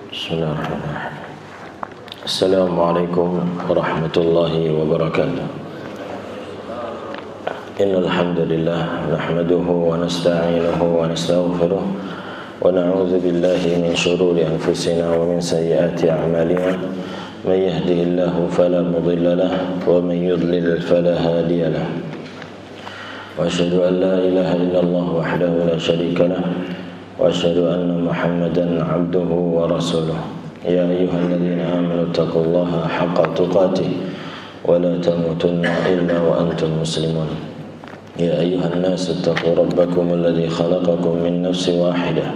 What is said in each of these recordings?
Bismillahirrahmanirrahim. Assalamualaikum warahmatullahi wabarakatuh. Innal hamdalillah nahmaduhu wa nasta'inuhu wa nastaghfiruh wa na'udzu billahi min shururi anfusina wa min sayyiati a'malina. May yahdihillahu fala mudilla lahu wa man yudlil fala hadiya lahu. Wa asyhadu an la ilaha illallah wahdahu la syarika lahu wa asyhadu anna Muhammadan 'abduhu wa rasuluh. Ya ayyuhalladzina amanu taqullaha haqqa tuqatih wa la tamutunna illa wa antum muslimun. Ya ayyuhan nas ittaqu rabbakum alladzi khalaqakum min nafsin wahidah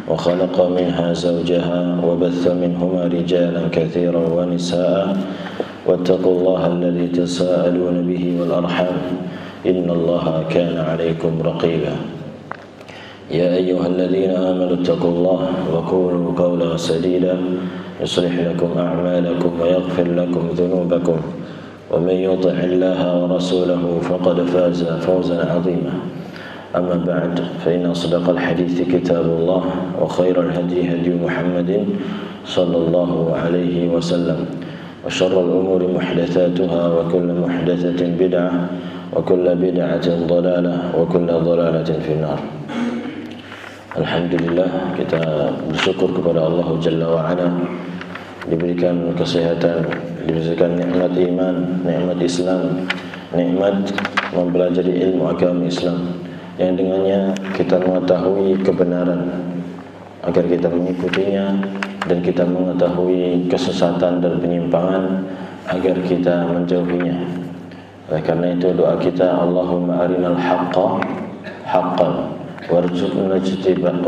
wa khalaqa minha zawjaha wa batha minhuma rijalan katsiran wa nisaa'a wattaqullaha alladzi tasaaluna bihi wal arham innallaha kana 'alaykum raqiba. Ya ayyuhalladzina amanu taqullaha wa qulu qawlan sadida yuslih lakum a'malakum wa yaghfir lakum dhunubakum wa man yuti'illaha wa rasulahu faqad faza fawzan 'azima. Amma ba'd, fa inna asdaqal hadithi kitabullah wa khairal hadi hadi Muhammadin sallallahu alaihi wasallam wa syarral umuri muhdatsatuha wa kullu muhdatsatin bid'ah wa kullu bid'atin dhalalah wa kullu dhalalatin finnar. Alhamdulillah, kita bersyukur kepada Allah Jalla wa'ala, diberikan kesehatan, diberikan nikmat iman, nikmat Islam, nikmat mempelajari ilmu agama Islam yang dengannya kita mengetahui kebenaran agar kita mengikutinya, dan kita mengetahui kesesatan dan penyimpangan agar kita menjauhinya. Oleh karena itu doa kita, Allahumma arinal haqqa haqqan warzuqna ittiba'ah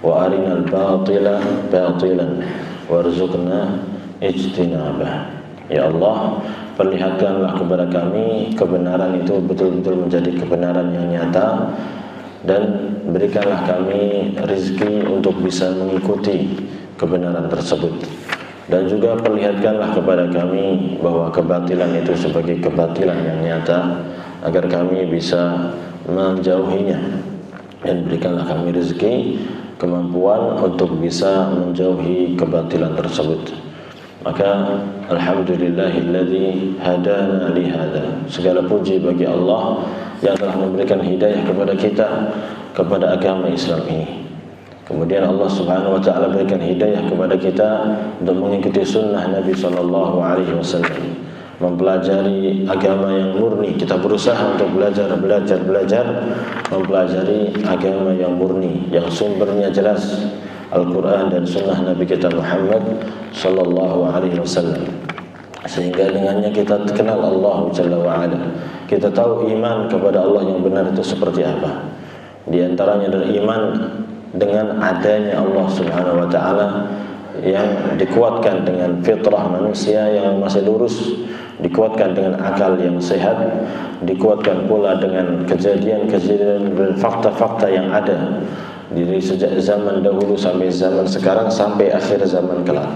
wa arinal batila batilan warzuqna ijtinabah. Ya Allah, perlihatkanlah kepada kami kebenaran itu betul-betul menjadi kebenaran yang nyata, dan berikanlah kami rezeki untuk bisa mengikuti kebenaran tersebut, dan juga perlihatkanlah kepada kami bahwa kebatilan itu sebagai kebatilan yang nyata agar kami bisa menjauhinya, dan berikanlah kami rezeki, kemampuan untuk bisa menjauhi kebatilan tersebut. Maka alhamdulillahilladzi hadana li hada. Segala puji bagi Allah yang telah memberikan hidayah kepada kita kepada agama Islam ini. Kemudian Allah Subhanahu wa taala berikan hidayah kepada kita untuk mengikuti sunnah Nabi sallallahu alaihi wasallam, mempelajari agama yang murni. Kita berusaha untuk belajar mempelajari agama yang murni, yang sumbernya jelas, Al-Quran dan sunnah Nabi kita Muhammad sallallahu alaihi wasallam, sehingga dengannya kita kenal Allah Jalla wa'ala. Kita tahu iman kepada Allah yang benar itu seperti apa. Di antaranya adalah iman dengan adanya Allah Subhanahu wa taala yang dikuatkan dengan fitrah manusia yang masih lurus, dikuatkan dengan akal yang sehat, dikuatkan pula dengan kejadian-kejadian dan fakta-fakta yang ada dari sejak zaman dahulu sampai zaman sekarang sampai akhir zaman kelak,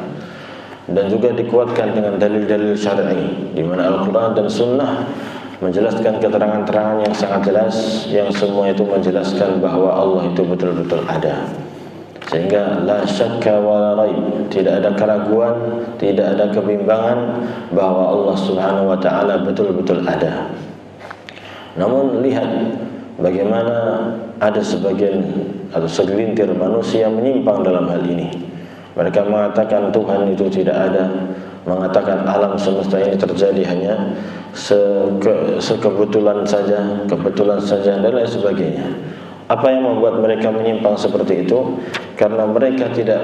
dan juga dikuatkan dengan dalil-dalil syar'i di mana Al-Quran dan Sunnah menjelaskan keterangan-keterangan yang sangat jelas, yang semua itu menjelaskan bahwa Allah itu betul-betul ada, sehingga la syakka wa la raib, tidak ada keraguan, tidak ada kebimbangan bahwa Allah Subhanahu wa taala betul-betul ada. Namun lihat bagaimana ada sebagian atau segelintir manusia menyimpang dalam hal ini. Mereka mengatakan Tuhan itu tidak ada, mengatakan alam semesta ini terjadi hanya kebetulan saja dan lain sebagainya. Apa yang membuat mereka menyimpang seperti itu? Karena mereka tidak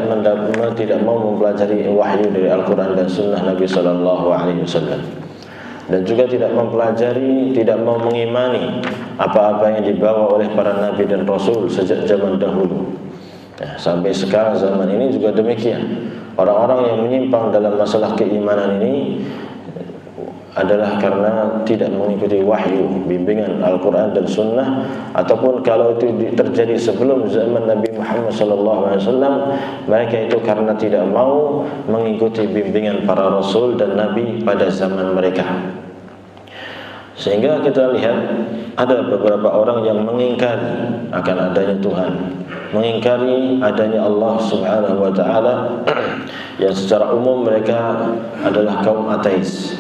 mau mempelajari wahyu dari Al-Quran dan Sunnah Nabi Sallallahu Alaihi Wasallam, dan juga tidak mempelajari, tidak mau mengimani apa-apa yang dibawa oleh para nabi dan rasul sejak zaman dahulu. Sampai sekarang zaman ini juga demikian. Orang-orang yang menyimpang dalam masalah keimanan ini adalah karena tidak mengikuti wahyu, bimbingan Al-Quran dan Sunnah, ataupun kalau itu terjadi sebelum zaman Nabi Muhammad SAW, mereka itu karena tidak mau mengikuti bimbingan para Rasul dan Nabi pada zaman mereka. Sehingga kita lihat ada beberapa orang yang mengingkari akan adanya Tuhan, mengingkari adanya Allah Subhanahu wa taala yang secara umum mereka adalah kaum ateis.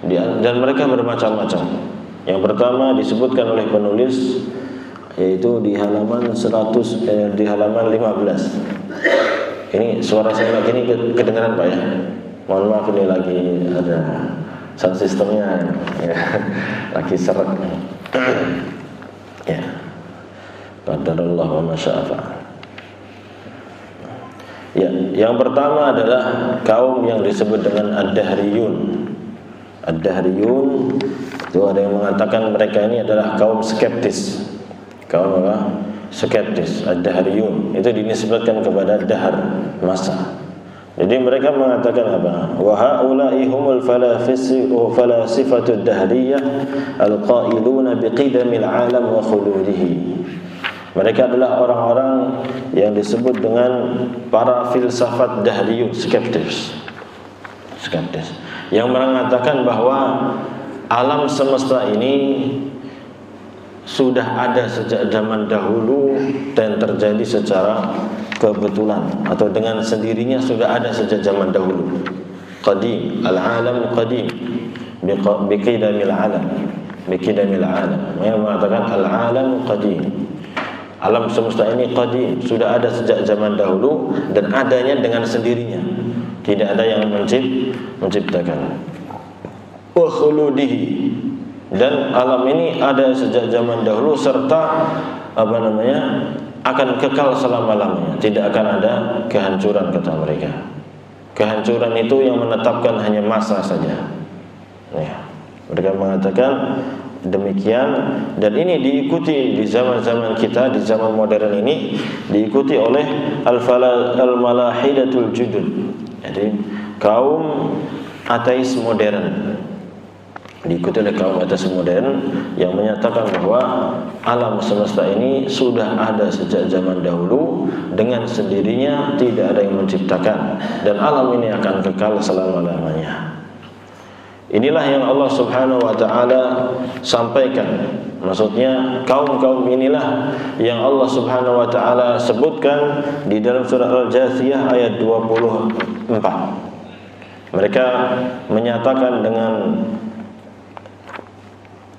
Dan mereka bermacam-macam. Yang pertama disebutkan oleh penulis yaitu di halaman 15. Ini suara saya lagi ini kedengaran Pak ya. Mohon maaf ini lagi ada sound sistemnya ya, lagi seret. Ya. Qadarullah wa masya'afa. Ya, yang pertama adalah kaum yang disebut dengan Ad-Dahriyun. Ad-Dahriyun itu ada yang mengatakan mereka ini adalah kaum skeptis. Kaum apa? Skeptis. Ad-Dahriyun itu dinisbatkan kepada dahar, masa. Jadi mereka mengatakan apa? Wa haula'i humul falasifatud dahriyah al-qailuna biqidamil alam wa khuludihi. Mereka adalah orang-orang yang disebut dengan para filsafat dahriyun, skeptis, yang mengatakan bahwa alam semesta ini sudah ada sejak zaman dahulu dan terjadi secara kebetulan atau dengan sendirinya sudah ada sejak zaman dahulu. Qadim, al-alam qadim, biqidamil alam, biqidamil alam. Mereka mengatakan al-alam qadim. Alam semesta ini qadim, sudah ada sejak zaman dahulu dan adanya dengan sendirinya. Tidak ada yang menciptakan. Wa khuludihi, dan alam ini ada sejak zaman dahulu serta akan kekal selama-lamanya, tidak akan ada kehancuran kata mereka. Kehancuran itu yang menetapkan hanya masa saja. Ya. Mereka mengatakan demikian, dan ini diikuti di zaman-zaman kita, di zaman modern ini diikuti oleh al-malahidatul judud. Jadi kaum ateis modern, diikuti oleh kaum ateis modern yang menyatakan bahwa alam semesta ini sudah ada sejak zaman dahulu dengan sendirinya, tidak ada yang menciptakan, dan alam ini akan kekal selama-lamanya. Inilah yang Allah Subhanahu wa taala sampaikan. Maksudnya kaum-kaum inilah yang Allah Subhanahu wa taala sebutkan di dalam surah Al-Jathiyah ayat 24. Mereka menyatakan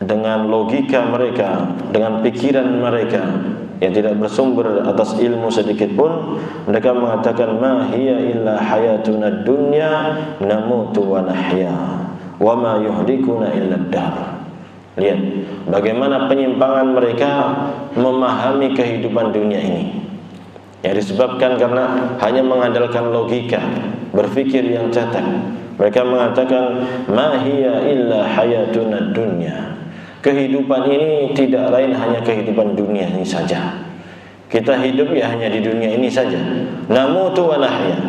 dengan logika mereka, dengan pikiran mereka yang tidak bersumber atas ilmu sedikit pun, mereka mengatakan ma hiya illa hayatuna dunya namutu wa nahya wa ma yuhlikuna illa ad-dahr. Lihat bagaimana penyimpangan mereka memahami kehidupan dunia ini, yang disebabkan karena hanya mengandalkan logika, berpikir yang cetek. Mereka mengatakan ma hiya illa hayatuna dunya. Kehidupan ini tidak lain hanya kehidupan dunia ini saja. Kita hidup ya hanya di dunia ini saja. Namutu wa nahya.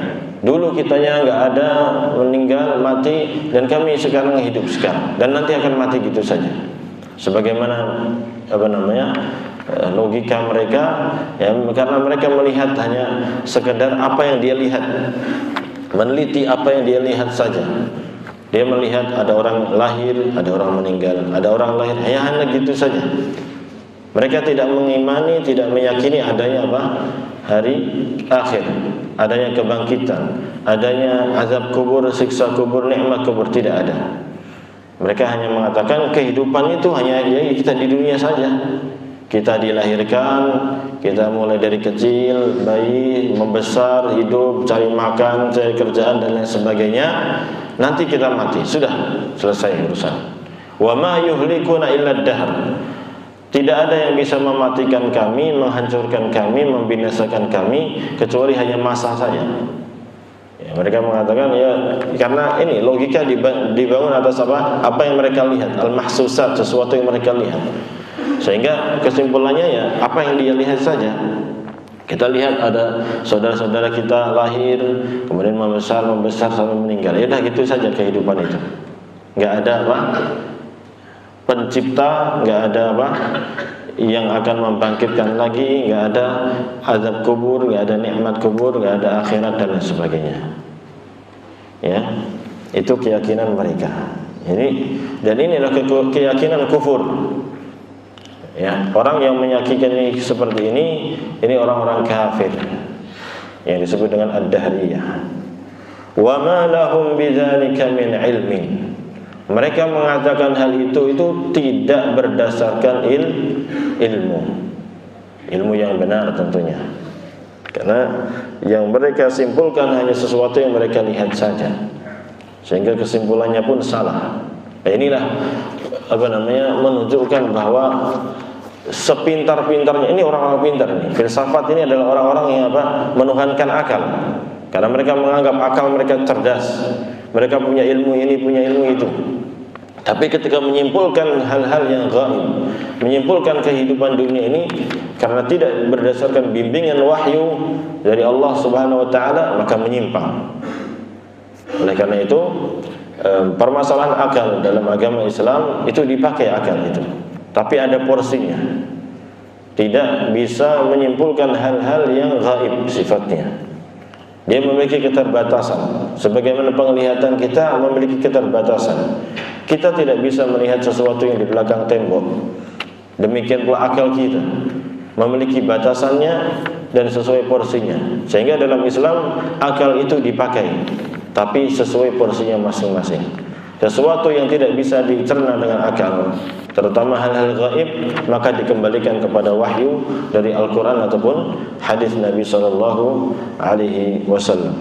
Dulu kitanya enggak ada, meninggal, mati, dan kami sekarang hidup sekarang dan nanti akan mati gitu saja. Sebagaimana logika mereka, ya, karena mereka melihat hanya sekedar apa yang dia lihat, meneliti apa yang dia lihat saja. Dia melihat ada orang lahir, ada orang meninggal, ada orang lahir, hanya gitu saja. Mereka tidak mengimani, tidak meyakini adanya apa? Hari akhir, adanya kebangkitan, adanya azab kubur, siksa kubur, nikmat kubur, tidak ada. Mereka hanya mengatakan kehidupan itu hanya ya kita di dunia saja. Kita dilahirkan, kita mulai dari kecil, bayi, membesar, hidup, cari makan, cari kerjaan dan lain sebagainya. Nanti kita mati, sudah selesai urusan. Wa ma yuhlikuna illa ad-dahr. Tidak ada yang bisa mematikan kami, menghancurkan kami, membinasakan kami kecuali hanya masa saja. Ya, mereka mengatakan ya karena ini logika dibangun atas apa? Apa yang mereka lihat, al-mahsusat, sesuatu yang mereka lihat. Sehingga kesimpulannya ya apa yang dia lihat saja. Kita lihat ada saudara-saudara kita lahir, kemudian membesar sampai meninggal. Ya udah gitu saja kehidupan itu. Enggak ada apa? Pencipta, enggak ada apa? Yang akan membangkitkan lagi, enggak ada azab kubur, enggak ada nikmat kubur, enggak ada akhirat dan lain sebagainya. Ya. Itu keyakinan mereka. Dan inilah keyakinan kufur. Ya, orang yang menyakini seperti ini orang-orang kafir yang disebut dengan ad-dahriyah. Wa ma lahum bidzalika min ilmin. Mereka mengatakan hal itu tidak berdasarkan ilmu yang benar tentunya. Karena yang mereka simpulkan hanya sesuatu yang mereka lihat saja, sehingga kesimpulannya pun salah. Nah, inilah menunjukkan bahwa sepintar-pintarnya ini orang-orang pintar ini. Filsafat ini adalah orang-orang yang menuhankan akal. Karena mereka menganggap akal mereka cerdas. Mereka punya ilmu ini, punya ilmu itu. Tapi ketika menyimpulkan hal-hal yang gaib, menyimpulkan kehidupan dunia ini karena tidak berdasarkan bimbingan wahyu dari Allah Subhanahu wa taala, maka menyimpang. Oleh karena itu, permasalahan akal dalam agama Islam itu dipakai akal itu, tapi ada porsinya. Tidak bisa menyimpulkan hal-hal yang gaib sifatnya. Dia memiliki keterbatasan. Sebagaimana penglihatan kita memiliki keterbatasan. Kita tidak bisa melihat sesuatu yang di belakang tembok. Demikian pula akal kita memiliki batasannya dan sesuai porsinya. Sehingga dalam Islam akal itu dipakai, tapi sesuai porsinya masing-masing. Sesuatu yang tidak bisa dicerna dengan akal, terutama hal-hal gaib, maka dikembalikan kepada wahyu dari Al-Quran ataupun hadis Nabi Sallallahu Alaihi Wasallam.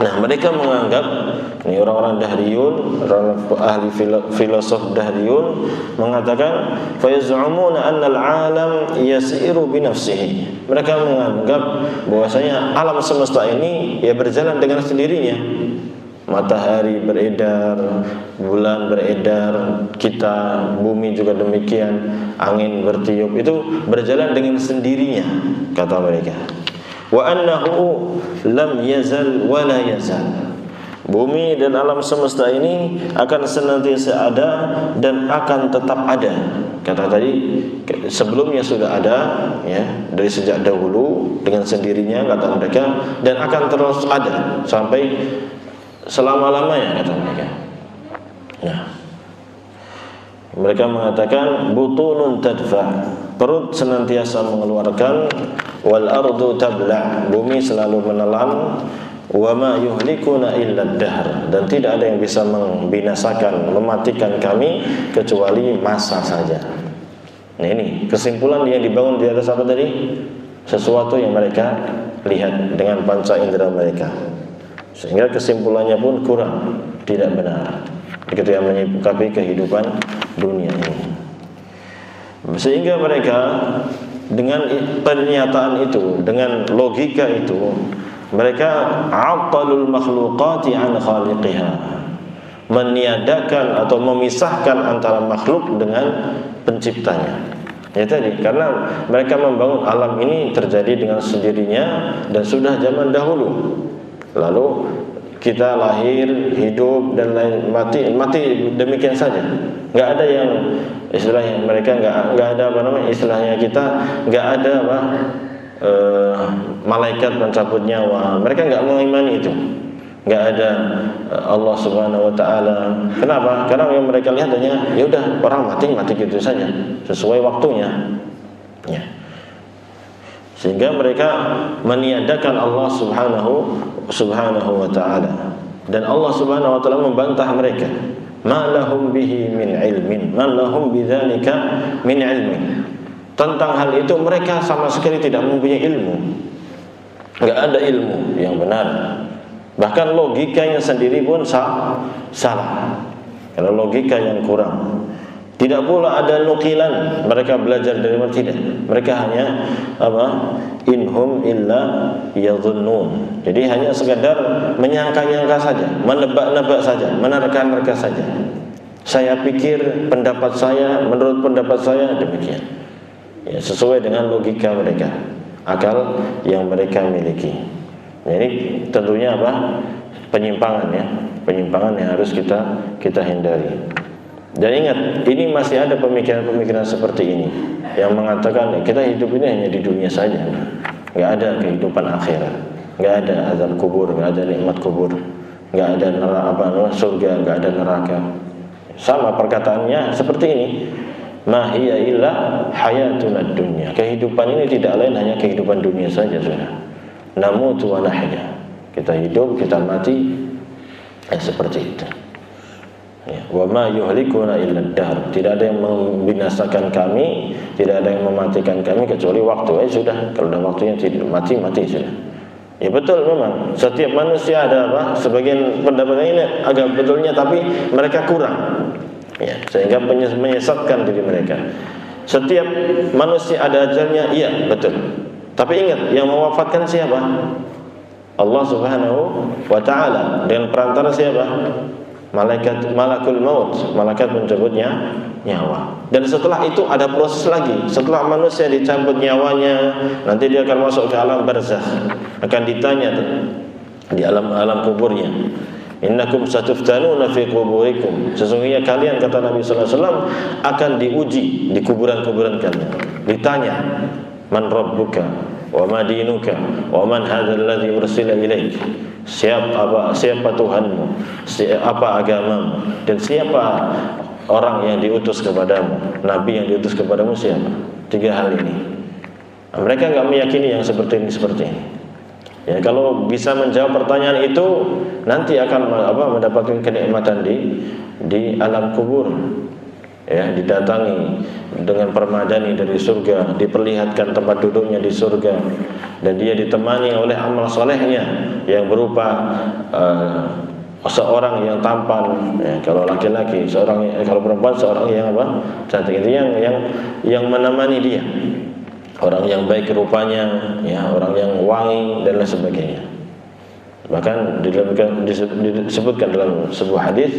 Nah, mereka menganggap, ini orang-orang dahriyun, orang ahli filosof dahriyun mengatakan, fayaz'umuna anna al-alam yasiru bi nafsihi. Mereka menganggap bahwasanya alam semesta ini ya berjalan dengan sendirinya. Matahari beredar, bulan beredar, kita, bumi juga demikian, angin bertiup, itu berjalan dengan sendirinya, kata mereka. Wa annahu lam yazal wa la yazal. Bumi dan alam semesta ini akan senantiasa ada dan akan tetap ada. Kata tadi, sebelumnya sudah ada, ya, dari sejak dahulu dengan sendirinya, kata mereka, dan akan terus ada sampai selama-lamanya, kata mereka. Nah, mereka mengatakan butunun tadfa, perut senantiasa mengeluarkan, wal ardu tabla, bumi selalu menelan, wa ma yuhlikuna illa ad-dahr, dan tidak ada yang bisa membinasakan, mematikan kami kecuali masa saja. Nah, ini kesimpulan yang dibangun di atas apa tadi? Sesuatu yang mereka lihat dengan panca indera mereka. Sehingga kesimpulannya pun kurang, tidak benar ketika menyikapi kehidupan dunia ini. Sehingga mereka dengan pernyataan itu, dengan logika itu, mereka a'talul makhluqati an khaliqiha, meniadakan atau memisahkan antara makhluk dengan penciptanya. Ya tadi, karena mereka membangun alam ini terjadi dengan sendirinya dan sudah zaman dahulu. Lalu kita lahir, hidup dan lain, mati demikian saja. Enggak ada yang istilahnya mereka enggak ada istilahnya kita enggak ada malaikat mencabut nyawa. Mereka enggak mengimani itu. Enggak ada Allah Subhanahu wa taala. Kenapa? Karena yang mereka lihat hanya ya udah orang mati gitu saja sesuai waktunya. Ya. Sehingga mereka meniadakan Allah Subhanahu wa ta'ala. Dan Allah Subhanahu wa ta'ala membantah mereka. Ma lahum bihi min ilmin, ma lahum bidzalika min ilmin. Tentang hal itu mereka sama sekali tidak mempunyai ilmu. Enggak ada ilmu yang benar. Bahkan logikanya sendiri pun salah. Karena logika yang kurang. Tidak pula ada nukilan, mereka belajar dari mana, tidak. Mereka hanya inhum illa yadhunnun. Jadi hanya sekadar menyangka-nyangka saja, menebak-nebak saja, menerka-nerka saja. Saya pikir, pendapat saya, menurut pendapat saya demikian. Ya, sesuai dengan logika mereka, akal yang mereka miliki. Jadi tentunya penyimpangan, ya, penyimpangan yang harus kita hindari. Dan ingat, ini masih ada pemikiran-pemikiran seperti ini yang mengatakan kita hidup ini hanya di dunia saja, nggak ada kehidupan akhirat, nggak ada azab kubur, nggak ada nikmat kubur, nggak ada surga, nggak ada neraka. Sama perkataannya seperti ini. Ma hiya illa hayatuna dunya. Kehidupan ini tidak lain hanya kehidupan dunia saja, sudah. Namutu wa nahya. Kita hidup, kita mati, seperti itu. Ya, wa ma yuhlikuna illa ad-dahr. Tidak ada yang membinasakan kami, tidak ada yang mematikan kami kecuali waktu. Sudah, kalau sudah waktunya tidak mati sudah. Ya betul, memang setiap manusia ada apa? Sebagian pendapatnya ini agak betulnya, tapi mereka kurang. Ya, sehingga menyesatkan diri mereka. Setiap manusia ada ajalnya, iya betul. Tapi ingat, yang mewafatkan siapa? Allah Subhanahu wa ta'ala. Dengan perantara siapa? Malakul maut, malaikat mencabutnya nyawa. Dan setelah itu ada proses lagi. Setelah manusia dicabut nyawanya, nanti dia akan masuk ke alam barzakh. Akan ditanya di alam kuburnya. Innakum satuftanuna fi quburikum. Sesungguhnya kalian, kata Nabi sallallahu alaihi wasallam, akan diuji di kuburan-kuburan kalian. Ditanya, man rabbuka wa ma dinuka wa man hadzal ladzi ursila ilaik. Siapa Tuhanmu, apa agamamu, dan siapa orang yang diutus kepadamu, nabi yang diutus kepadamu siapa? 3 hal ini. Mereka enggak meyakini yang seperti ini. Ya, kalau bisa menjawab pertanyaan itu, nanti akan mendapatkan kenikmatan di alam kubur. Ya, didatangi dengan permadani dari surga, diperlihatkan tempat duduknya di surga, dan dia ditemani oleh amal solehnya yang berupa seorang yang tampan, ya, kalau laki-laki, kalau perempuan seorang yang cantik. Itu yang menemani dia, orang yang baik rupanya, ya, orang yang wangi dan lain sebagainya. Bahkan disebutkan dalam sebuah hadis,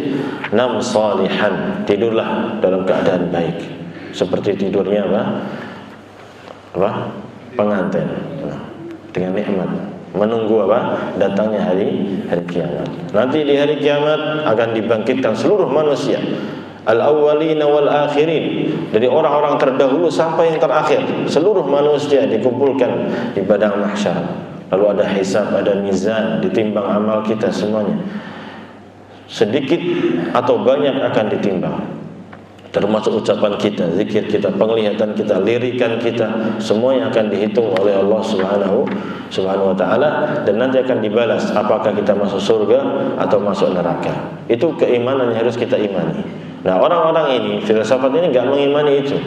nam salihan, tidurlah dalam keadaan baik, seperti tidurnya pengantin, dengan nikmat, menunggu datangnya hari kiamat. Nanti di hari kiamat akan dibangkitkan seluruh manusia, al-awwalina wal akhirin, dari orang-orang terdahulu sampai yang terakhir. Seluruh manusia dikumpulkan di padang mahsyar. Lalu ada hisab, ada mizan, ditimbang amal kita semuanya. Sedikit atau banyak akan ditimbang, termasuk ucapan kita, zikir kita, penglihatan kita, lirikan kita, semuanya akan dihitung oleh Allah Subhanahu wa ta'ala. Dan nanti akan dibalas apakah kita masuk surga atau masuk neraka. Itu keimanan yang harus kita imani. Nah, orang-orang ini, filsafat ini enggak mengimani itu.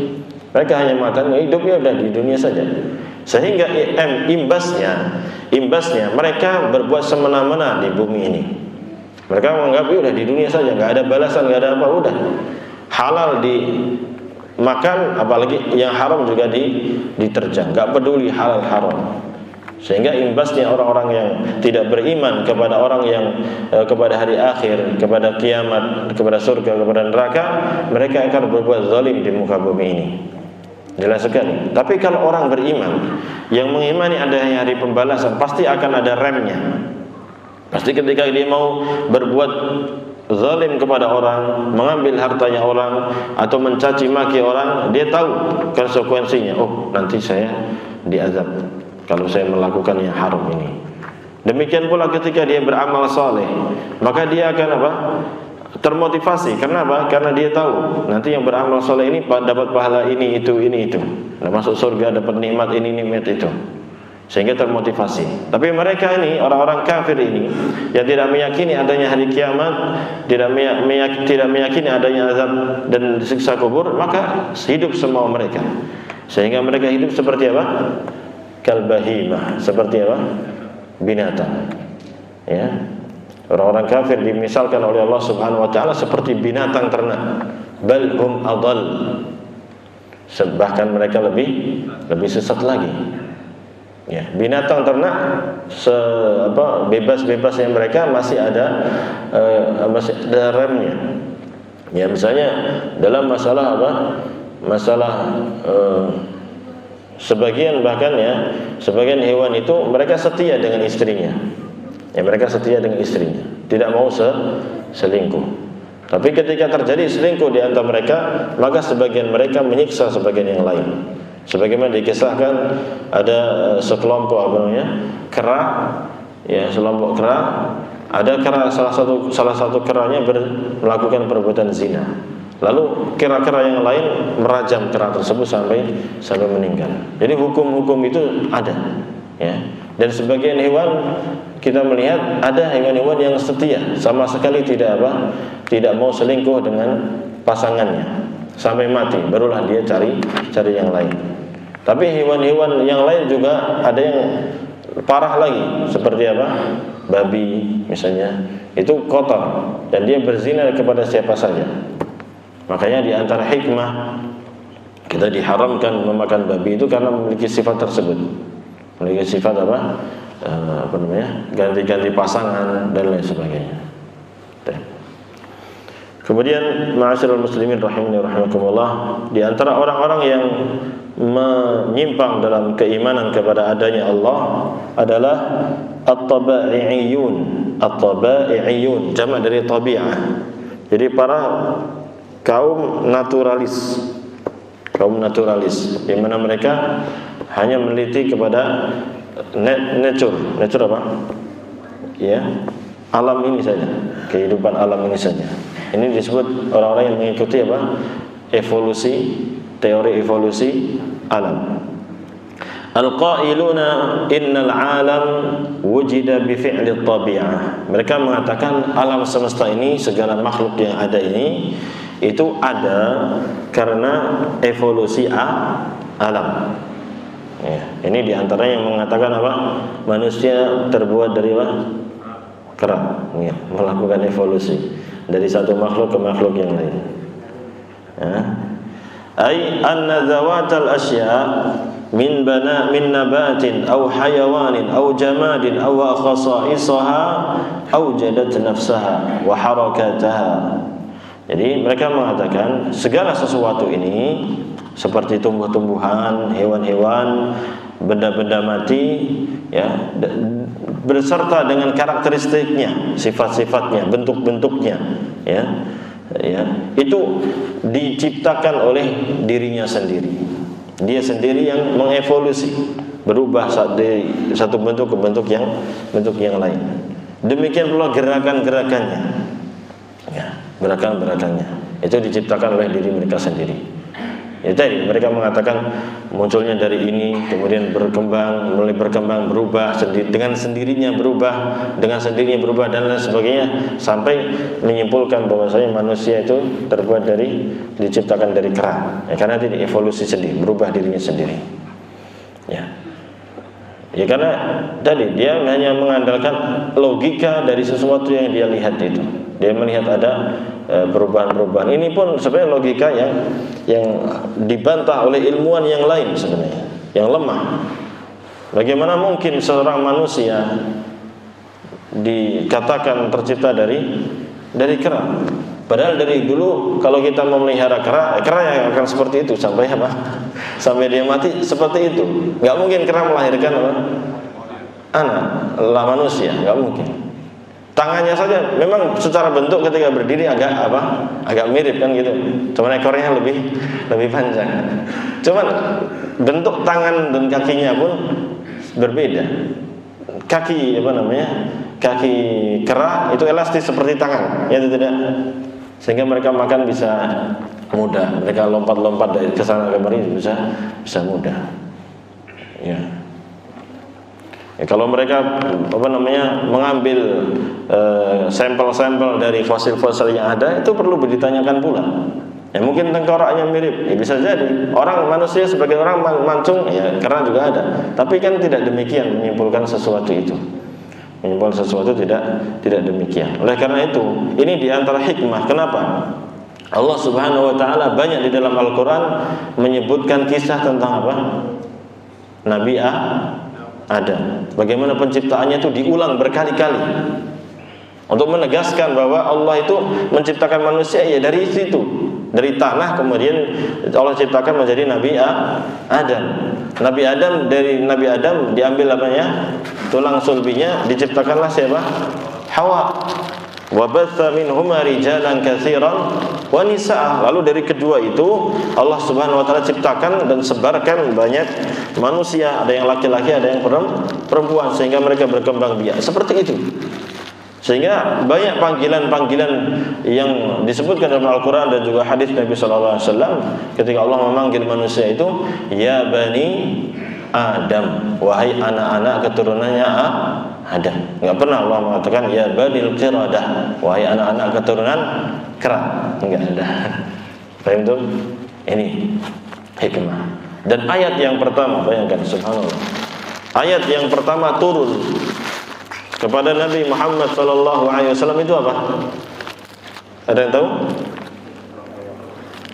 Mereka hanya mengatakan hidupnya udah di dunia saja. Sehingga imbasnya mereka berbuat semena-mena di bumi ini. Mereka menganggap udah di dunia saja, nggak ada balasan, nggak ada apa, udah halal dimakan, apalagi yang haram juga diterjang, nggak peduli halal haram. Sehingga imbasnya orang-orang yang tidak beriman kepada orang yang kepada hari akhir, kepada kiamat, kepada surga, kepada neraka, mereka akan berbuat zalim di muka bumi ini. Jelas sekali. Tapi kalau orang beriman yang mengimani adanya hari pembalasan, pasti akan ada remnya. Pasti ketika dia mau berbuat zalim kepada orang, mengambil hartanya orang, atau mencaci maki orang, dia tahu konsekuensinya. Oh, nanti saya diazab kalau saya melakukan yang haram ini. Demikian pula ketika dia beramal saleh, maka dia akan termotivasi. Karena apa? Karena dia tahu nanti yang beramal soleh ini dapat pahala ini itu. Nah, masuk surga dapat nikmat ini nikmat itu. Sehingga termotivasi. Tapi mereka ini, orang-orang kafir ini, yang tidak meyakini adanya hari kiamat, tidak meyakini adanya azab dan siksa kubur, maka hidup semua mereka. Sehingga mereka hidup seperti apa? Kalbahimah, seperti apa? Binatang. Ya. Orang-orang kafir dimisalkan oleh Allah Subhanahu wa ta'ala seperti binatang ternak. Bal hum adall. Bahkan mereka lebih sesat lagi. Ya, binatang ternak bebas-bebasnya mereka masih ada remnya. Ya, misalnya dalam masalah sebagian hewan itu mereka setia dengan istrinya. Ya, mereka setia dengan istrinya, tidak mau selingkuh. Tapi ketika terjadi selingkuh di antara mereka, maka sebagian mereka menyiksa sebagian yang lain. Sebagaimana dikisahkan ada sekelompok kera, ya, sekelompok kera, ada kera salah satu keranya melakukan perbuatan zina. Lalu kera-kera yang lain merajam kera tersebut sampai meninggal. Jadi hukum-hukum itu ada, ya. Dan sebagian hewan kita melihat ada hewan-hewan yang setia, sama sekali tidak mau selingkuh dengan pasangannya sampai mati, barulah dia cari yang lain. Tapi hewan-hewan yang lain juga ada yang parah lagi, seperti babi misalnya, itu kotor dan dia berzina kepada siapa saja. Makanya di antara hikmah kita diharamkan memakan babi itu karena memiliki sifat tersebut, memiliki sifat ganti-ganti pasangan dan lain sebagainya. Kemudian ma'asyiral muslimin rahimani rahimakumullah, di antara orang-orang yang menyimpang dalam keimanan kepada adanya Allah adalah at-tabai'iyun. At-tabai'iyun jamak dari tabi'ah. Jadi para kaum naturalis, di mana mereka hanya meneliti kepada nature apa? Ya, alam ini saja, kehidupan alam ini saja. Ini disebut orang-orang yang mengikuti evolusi, teori evolusi alam. Al-qailuna innal alam wujida bi fi'li tabi'ah. Mereka mengatakan alam semesta ini, segala makhluk yang ada ini itu ada karena evolusi alam. Ya, ini diantaranya yang mengatakan manusia terbuat dari kera, ya, melakukan evolusi dari satu makhluk ke makhluk yang lain. Ya. Ai anna zawatal asya min nabatin aw hayawanin aw jamadin aw khasaisaha awjadat nafsaha wa harakataha. Jadi mereka mengatakan segala sesuatu ini seperti tumbuh-tumbuhan, hewan-hewan, benda-benda mati, ya, berserta dengan karakteristiknya, sifat-sifatnya, bentuk-bentuknya, ya, itu diciptakan oleh dirinya sendiri. Dia sendiri yang mengevolusi, berubah dari satu bentuk ke bentuk yang lain. Demikian pula gerakan-gerakannya, ya, gerakan-gerakannya itu diciptakan oleh diri mereka sendiri. Ya tadi mereka mengatakan munculnya dari ini, kemudian mulai berkembang, berubah dengan sendirinya berubah dan lain sebagainya, sampai menyimpulkan bahwasanya manusia itu diciptakan dari kera, ya, karena dia evolusi sendiri, berubah dirinya sendiri. Ya karena tadi dia hanya mengandalkan logika dari sesuatu yang dia lihat itu. Dia melihat ada perubahan-perubahan. Ini pun sebenarnya logika yang dibantah oleh ilmuwan yang lain sebenarnya, yang lemah. Bagaimana mungkin seorang manusia dikatakan tercipta dari kera? Padahal dari dulu kalau kita memelihara kera yang akan seperti itu sampai dia mati seperti itu. Enggak mungkin kera melahirkan anak manusia, enggak mungkin. Tangannya saja memang secara bentuk ketika berdiri agak mirip kan gitu. Cuman ekornya lebih panjang. Cuman bentuk tangan dan kakinya pun berbeda. Kaki kaki kera itu elastis seperti tangan, ya tidak? Sehingga mereka makan bisa mudah. Mereka lompat-lompat dari kesana kemari bisa mudah. Ya. Ya, kalau mereka mengambil sampel-sampel dari fosil-fosil yang ada, itu perlu ditanyakan pula. Ya mungkin tengkoraknya mirip, ya bisa jadi. Orang manusia sebagai orang mancung, ya kera juga ada. Tapi kan tidak demikian menyimpulkan sesuatu itu. Menyimpulkan sesuatu tidak demikian. Oleh karena itu, ini diantara hikmah. Kenapa? Allah Subhanahu Wa Taala banyak di dalam Al-Quran menyebutkan kisah tentang Nabi Adam. Bagaimana penciptaannya itu diulang berkali-kali untuk menegaskan bahwa Allah itu menciptakan manusia ya dari situ, dari tanah, kemudian Allah ciptakan menjadi Nabi Adam. Dari Nabi Adam diambil tulang sulbinya, diciptakanlah siapa? Hawa. Wa batha minhuma rijalan katsiran wa nisaa. Lalu dari kedua itu Allah Subhanahu wa taala ciptakan dan sebarkan banyak manusia, ada yang laki-laki, ada yang perempuan, sehingga mereka berkembang biak. Seperti itu. Sehingga banyak panggilan-panggilan yang disebutkan dalam Al-Quran dan juga hadis Nabi SAW ketika Allah memanggil manusia itu, ya bani Adam, wahai anak-anak keturunannya Adam. Enggak pernah Allah mengatakan ya banil qiradah, wahai anak-anak keturunan kera. Enggak ada. Paham itu? Ini hikmah. Dan ayat yang pertama, bayangkan, subhanallah, ayat yang pertama turun kepada Nabi Muhammad SAW itu apa? Ada yang tahu?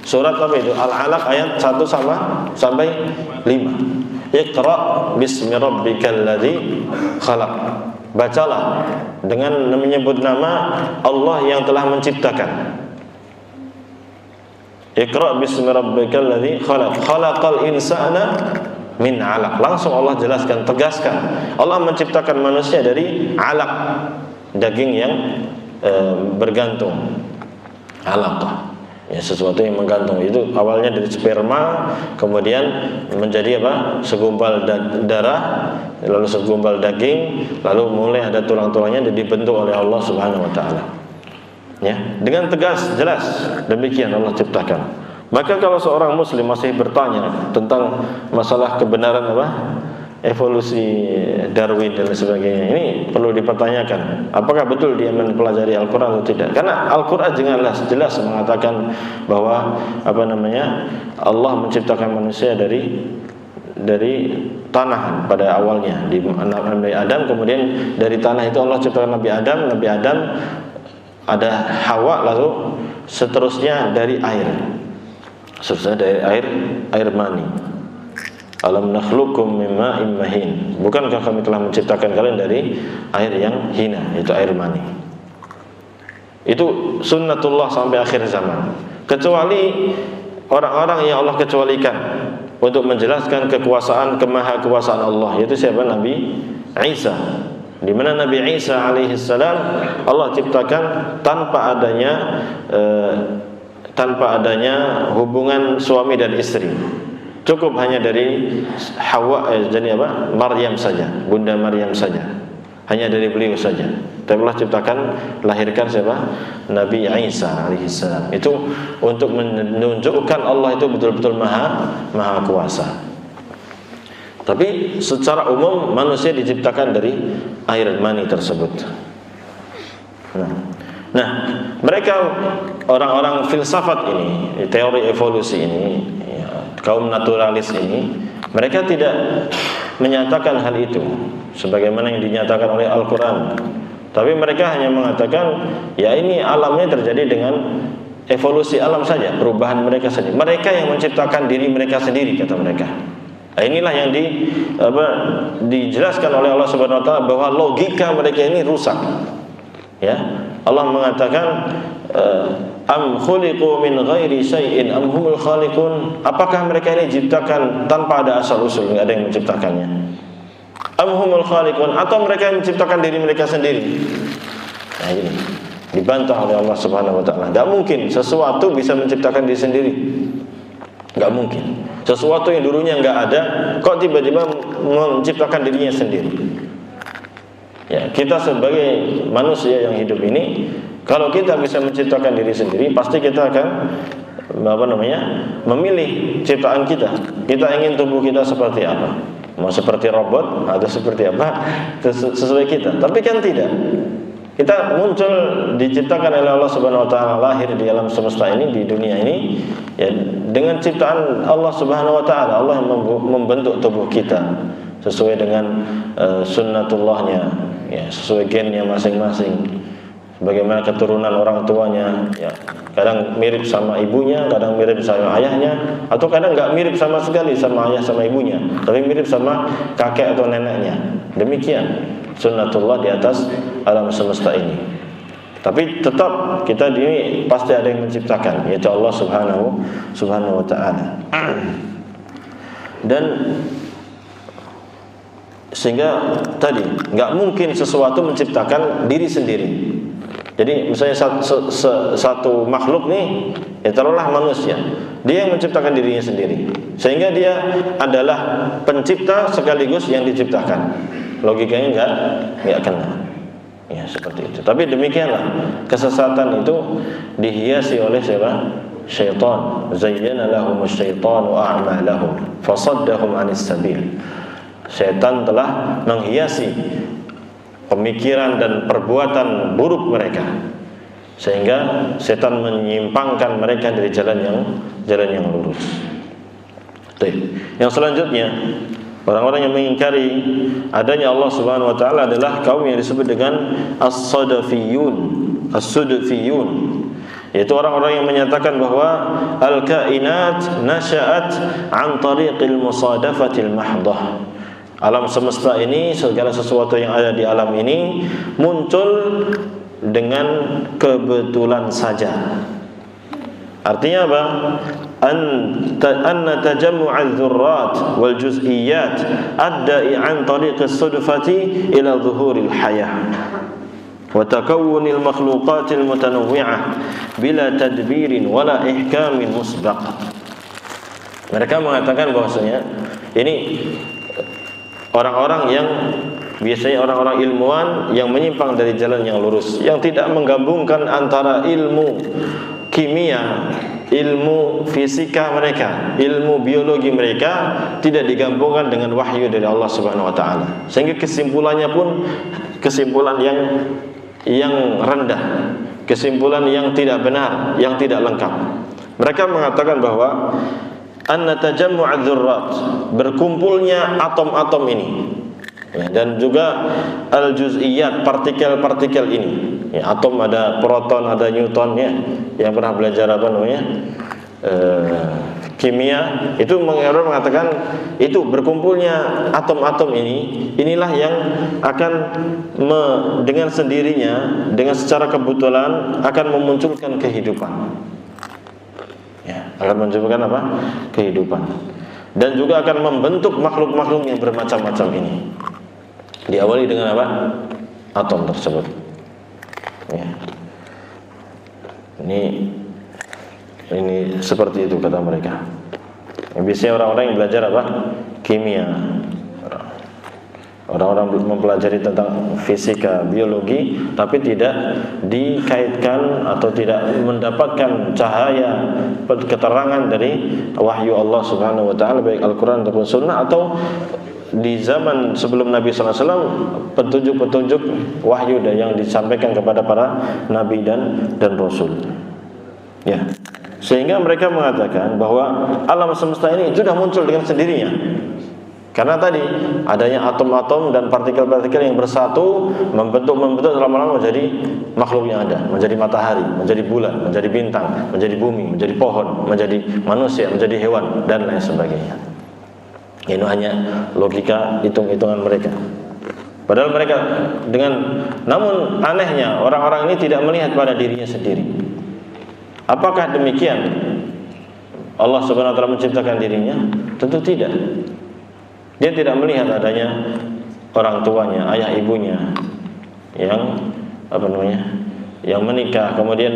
Surat apa itu? Al-Alaq ayat 1 sampai 5. Iqra bismi rabbikal ladzi khalaq. Bacalah dengan menyebut nama Allah yang telah menciptakan. Iqra bismi rabbikal ladzi khalaq. Khalaqal insana min 'alaq. Langsung Allah jelaskan, tegaskan. Allah menciptakan manusia dari 'alaq, daging yang bergantung. 'Alaqah. Ya, sesuatu yang menggantung. Itu awalnya dari sperma, kemudian menjadi apa? Segumpal darah, lalu segumpal daging, lalu mulai ada tulang-tulangnya dan dibentuk oleh Allah Subhanahu wa taala. Ya, dengan tegas, jelas demikian Allah ciptakan. Maka kalau seorang muslim masih bertanya tentang masalah kebenaran apa? Evolusi Darwin dan sebagainya, ini perlu dipertanyakan. Apakah betul dia mempelajari Al-Quran atau tidak? Karena Al-Quran jelas mengatakan bahwa Allah menciptakan manusia dari tanah pada awalnya di Nabi Adam, kemudian dari tanah itu Allah ciptakan Nabi Adam ada Hawa, lalu seterusnya dari air. Seterusnya dari air mani. Alam nakhluqukum min ma'in mahin. Bukankah kami telah menciptakan kalian dari air yang hina, yaitu air mani. Itu sunnatullah sampai akhir zaman. Kecuali orang-orang yang Allah kecualikan untuk menjelaskan kemahakuasaan Allah, yaitu siapa? Nabi Isa. Di mana Nabi Isa alaihissalam Allah ciptakan tanpa adanya hubungan suami dan istri. Cukup hanya dari Hawa, jadi apa? Maryam saja, Bunda Maryam saja. Hanya dari beliau saja. Tapi Allah ciptakan, lahirkan siapa? Nabi Isa alaihissalam. Itu untuk menunjukkan Allah itu betul-betul maha kuasa. Tapi secara umum manusia diciptakan dari air mani tersebut. Nah, mereka orang-orang filsafat ini, teori evolusi ini, kaum naturalis ini, mereka tidak menyatakan hal itu sebagaimana yang dinyatakan oleh Al-Quran. Tapi mereka hanya mengatakan, ya ini alamnya terjadi dengan evolusi alam saja, perubahan mereka sendiri. Mereka yang menciptakan diri mereka sendiri, kata mereka. Nah, inilah yang dijelaskan oleh Allah Subhanahu wa taala bahwa logika mereka ini rusak. Ya, Allah mengatakan am khuliqu min ghairi syai'in am humul khaliqun. Apakah mereka ini diciptakan tanpa ada asal usul, enggak ada yang menciptakannya? Am humul khaliqun, atau mereka yang menciptakan diri mereka sendiri? Nah, ini dibantah oleh Allah Subhanahu wa taala. Enggak mungkin sesuatu bisa menciptakan diri sendiri. Enggak mungkin. Sesuatu yang dulunya enggak ada kok tiba-tiba menciptakan dirinya sendiri. Ya, kita sebagai manusia yang hidup ini, kalau kita bisa menciptakan diri sendiri, pasti kita akan memilih ciptaan kita. Kita ingin tubuh kita seperti apa? Mau seperti robot atau seperti apa? Sesuai kita. Tapi kan tidak. Kita muncul, diciptakan oleh Allah Subhanahu wa taala, lahir di alam semesta ini, di dunia ini, ya, dengan ciptaan Allah Subhanahu wa taala. Allah yang membentuk tubuh kita sesuai dengan sunnatullahnya, ya, sesuai gennya masing-masing. Bagaimana keturunan orang tuanya, ya, kadang mirip sama ibunya, kadang mirip sama ayahnya, atau kadang nggak mirip sama sekali sama ayah sama ibunya, tapi mirip sama kakek atau neneknya. Demikian sunnatullah di atas alam semesta ini. Tapi tetap kita ini pasti ada yang menciptakan, yaitu Allah Subhanahu wa taala. Dan sehingga tadi nggak mungkin sesuatu menciptakan diri sendiri. Jadi misalnya satu makhluk nih, ya taruhlah manusia, dia yang menciptakan dirinya sendiri, sehingga dia adalah pencipta sekaligus yang diciptakan. Logikanya nggak kena. Ya, seperti itu. Tapi demikianlah kesesatan itu dihiasi oleh siapa? Syaitan. Zayyana lahumus syaitanu a'malahum fasaddahum 'anis sabil. Syaitan telah menghiasi pemikiran dan perbuatan buruk mereka, sehingga setan menyimpangkan mereka dari jalan yang lurus. Yang selanjutnya, orang-orang yang mengingkari adanya Allah Subhanahu wa taala adalah kaum yang disebut dengan as-sadafiyun, yaitu orang-orang yang menyatakan bahwa al-kainat nasya'at an tariqil musadafatil mahdhah. Alam semesta ini, segala sesuatu yang ada di alam ini muncul dengan kebetulan saja. Artinya apa? Anna tajammu'al dzurrat wal juz'iyat adda'i an tariqis sudfati ila zuhuril hayah wa takawunil makhluqatil mutanawwi'ah bila tadbirin wala ihkamin musbaq. Mereka mengatakan bahwasanya ini orang-orang yang biasanya orang-orang ilmuwan yang menyimpang dari jalan yang lurus, yang tidak menggabungkan antara ilmu kimia, ilmu fisika mereka, ilmu biologi mereka tidak digabungkan dengan wahyu dari Allah Subhanahu wa taala. Sehingga kesimpulannya pun kesimpulan yang rendah, kesimpulan yang tidak benar, yang tidak lengkap. Mereka mengatakan bahwa anna tajammu'adz dzurrat, berkumpulnya atom-atom ini, ya, dan juga al-juz'iyat, partikel-partikel ini. Ya, atom ada proton, ada neutron, ya. Yang pernah belajar apa namanya? Kimia, itu mengatakan itu berkumpulnya atom-atom inilah yang akan dengan sendirinya, dengan secara kebetulan akan memunculkan kehidupan. Ya, akan memunculkan apa? Kehidupan. Dan juga akan membentuk makhluk-makhluk yang bermacam-macam ini. Diawali dengan apa? Atom tersebut. Ya. Ini seperti itu kata mereka. Biasanya orang-orang yang belajar apa? Kimia. Orang-orang mempelajari tentang fisika, biologi, tapi tidak dikaitkan atau tidak mendapatkan cahaya keterangan dari wahyu Allah Subhanahu wa taala, baik Al-Qur'an ataupun Sunnah, atau di zaman sebelum Nabi sallallahu alaihi wasallam petunjuk-petunjuk wahyu yang disampaikan kepada para nabi dan rasul. Ya. Sehingga mereka mengatakan bahwa alam semesta ini sudah muncul dengan sendirinya. Karena tadi adanya atom-atom dan partikel-partikel yang bersatu membentuk lama-lama menjadi makhluk yang ada, menjadi matahari, menjadi bulan, menjadi bintang, menjadi bumi, menjadi pohon, menjadi manusia, menjadi hewan dan lain sebagainya. Ini hanya logika hitung-hitungan mereka. Padahal mereka namun anehnya orang-orang ini tidak melihat pada dirinya sendiri. Apakah demikian Allah Subhanahu wa taala menciptakan dirinya? Tentu tidak. Dia tidak melihat adanya orang tuanya, ayah ibunya yang yang menikah, kemudian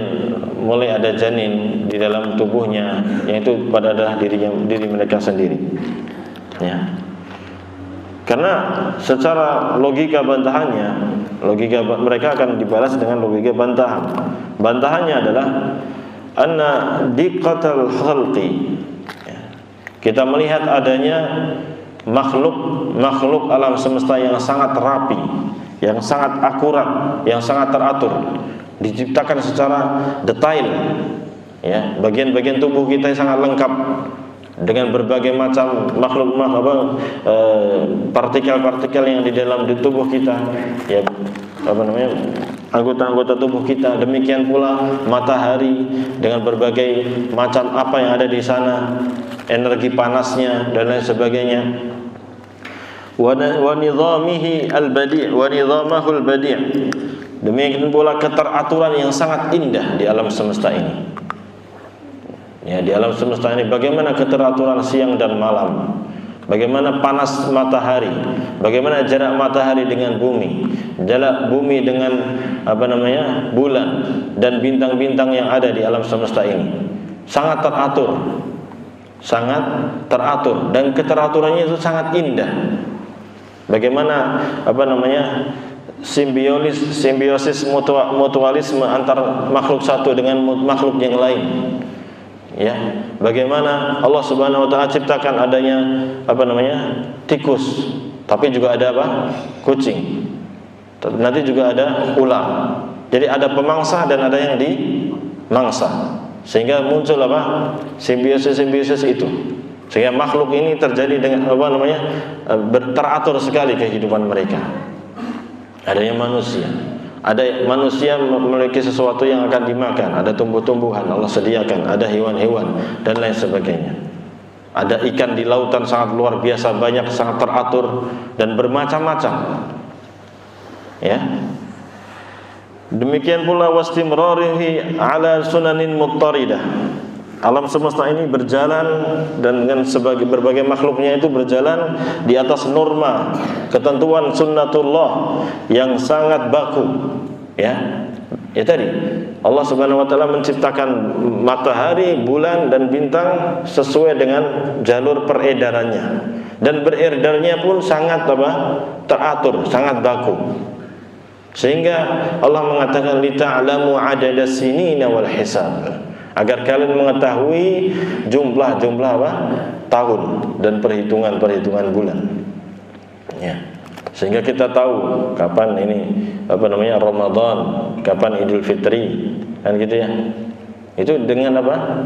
mulai ada janin di dalam tubuhnya, yang itu adalah diri mereka sendiri. Ya. Karena secara logika bantahannya, logika mereka akan dibalas dengan logika bantahan. Bantahannya adalah anna diqqatal khalqi. Kita melihat adanya makhluk alam semesta yang sangat rapi, yang sangat akurat, yang sangat teratur, diciptakan secara detail. Ya, bagian-bagian tubuh kita yang sangat lengkap dengan berbagai macam partikel-partikel yang di dalam tubuh kita. Ya, anggota-anggota tubuh kita. Demikian pula matahari dengan berbagai macam apa yang ada di sana, energi panasnya dan lain sebagainya. Wa nizamihi al-badi' wa nizamahu al-badi'. Demikian pula keteraturan yang sangat indah di alam semesta ini. Ya, di alam semesta ini bagaimana keteraturan siang dan malam, bagaimana panas matahari, bagaimana jarak matahari dengan bumi, jarak bumi dengan bulan dan bintang-bintang yang ada di alam semesta ini. Sangat teratur dan keteraturannya itu sangat indah. Bagaimana simbiosis mutualisme antar makhluk satu dengan makhluk yang lain. Ya, bagaimana Allah Subhanahu wa taala ciptakan adanya tikus, tapi juga ada kucing. Nanti juga ada ular. Jadi ada pemangsa dan ada yang dimangsa. Sehingga muncul simbiosis itu. Sehingga makhluk ini terjadi dengan teratur sekali kehidupan mereka. Adanya manusia. Ada manusia memiliki sesuatu yang akan dimakan, ada tumbuh-tumbuhan Allah sediakan, ada hewan-hewan dan lain sebagainya. Ada ikan di lautan sangat luar biasa banyak, sangat teratur dan bermacam-macam. Ya. Demikian pula wastimrarihi ala sunanin muttaridah. Alam semesta ini berjalan dan dengan berbagai makhluknya itu berjalan di atas norma, ketentuan sunnatullah yang sangat baku. Ya tadi Allah Subhanahu wa taala menciptakan matahari, bulan dan bintang sesuai dengan jalur peredarannya. Dan beredarnya pun sangat teratur, sangat baku. Sehingga Allah mengatakan lita'lamu 'adadas sinina wal hisab. Agar kalian mengetahui jumlah tahun dan perhitungan bulan. Ya. Sehingga kita tahu kapan ini Ramadan, kapan Idul Fitri, kan gitu ya. Itu dengan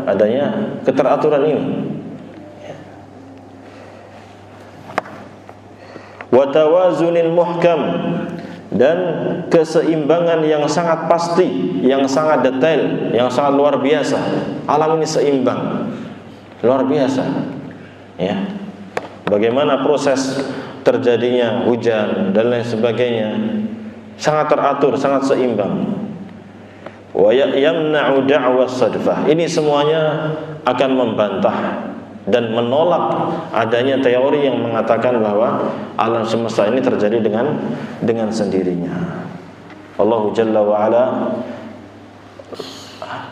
adanya keteraturan ini. Ya. Wa tawazunil muhkam, dan keseimbangan yang sangat pasti, yang sangat detail, yang sangat luar biasa. Alam ini seimbang, luar biasa. Ya, bagaimana proses terjadinya hujan dan lain sebagainya, sangat teratur, sangat seimbang. Wa yamna'u da'was sadfah. Ini semuanya akan membantah dan menolak adanya teori yang mengatakan bahwa alam semesta ini terjadi dengan sendirinya. Allah Jalla wa Ala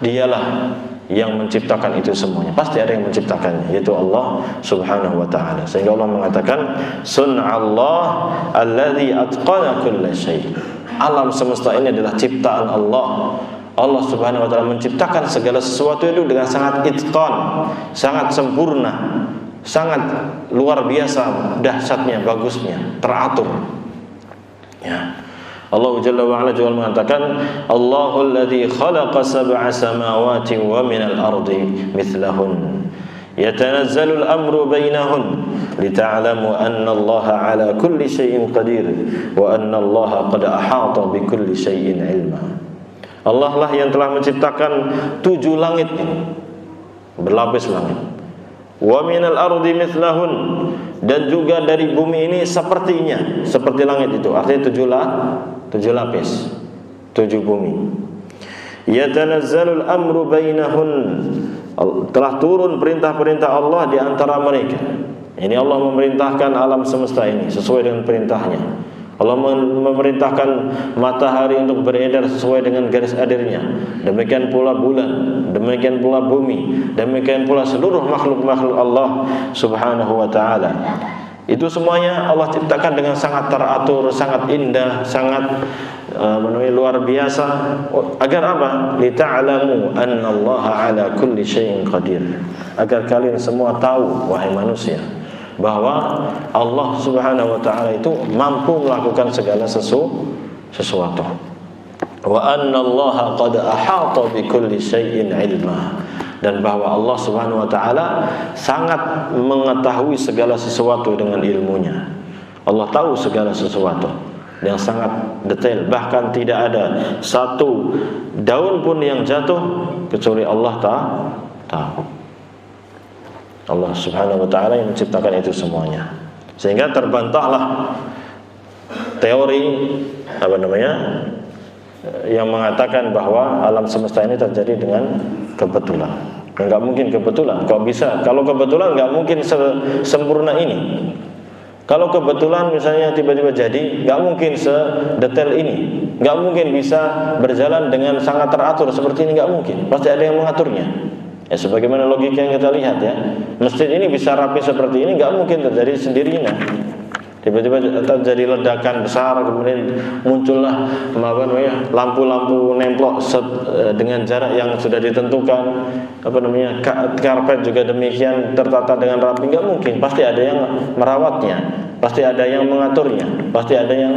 dialah yang menciptakan itu semuanya. Pasti ada yang menciptakannya, yaitu Allah Subhanahu wa taala. Sehingga Allah mengatakan sun'allah alladzi atqana kulla syai'. Alam semesta ini adalah ciptaan Allah. Allah Subhanahu wa taala menciptakan segala sesuatu itu dengan sangat itqan, sangat sempurna, sangat luar biasa dahsyatnya, bagusnya, teratur. Ya. Allah Jalla wa Ala juga mengatakan Allahul ladzi khalaqa sab'a samawati wa minal ardi mithlahun yatanazzalu al-amru bainahun lita'lamu anna Allaha 'ala kulli syai'in qadir wa anna Allaha qad ahata bi kulli syai'in 'ilma. Allah lah yang telah menciptakan 7 langit berlapis langit. Wa minal ardi mithlahun, dan juga dari bumi ini sepertinya, seperti langit itu. Artinya 7 lapis, 7 bumi. Yatanazzalul amru bainahun, telah turun perintah-perintah Allah di antara mereka. Ini Allah memerintahkan alam semesta ini sesuai dengan perintahnya. Allah memerintahkan matahari untuk beredar sesuai dengan garis edarnya. Demikian pula bulan, demikian pula bumi, demikian pula seluruh makhluk-makhluk Allah Subhanahu wa taala. Itu semuanya Allah ciptakan dengan sangat teratur, sangat indah, sangat luar biasa. Agar apa? Lita'lamu annallaha 'ala kulli syai'in qadir. Agar kalian semua tahu, wahai manusia, bahwa Allah Subhanahu wa taala itu mampu melakukan segala sesuatu. Wa annallaha qad ahata bi kulli syai'in 'ilma, dan bahwa Allah Subhanahu wa taala sangat mengetahui segala sesuatu dengan ilmunya. Allah tahu segala sesuatu yang sangat detail, bahkan tidak ada satu daun pun yang jatuh kecuali Allah tahu. Allah Subhanahu wa taala yang menciptakan itu semuanya. Sehingga terbantahlah teori yang mengatakan bahwa alam semesta ini terjadi dengan kebetulan. Enggak mungkin kebetulan. Kok bisa? Kalau kebetulan enggak mungkin sempurna ini. Kalau kebetulan misalnya tiba-tiba jadi, enggak mungkin sedetail ini. Enggak mungkin bisa berjalan dengan sangat teratur seperti ini, enggak mungkin. Pasti ada yang mengaturnya. Ya sebagaimana logika yang kita lihat ya. Masjid ini bisa rapi seperti ini enggak mungkin terjadi sendirinya. tiba-tiba terjadi ledakan besar, kemudian muncullah lampu-lampu nemplok dengan jarak yang sudah ditentukan, karpet juga demikian tertata dengan rapi. Nggak mungkin, pasti ada yang merawatnya, pasti ada yang mengaturnya, pasti ada yang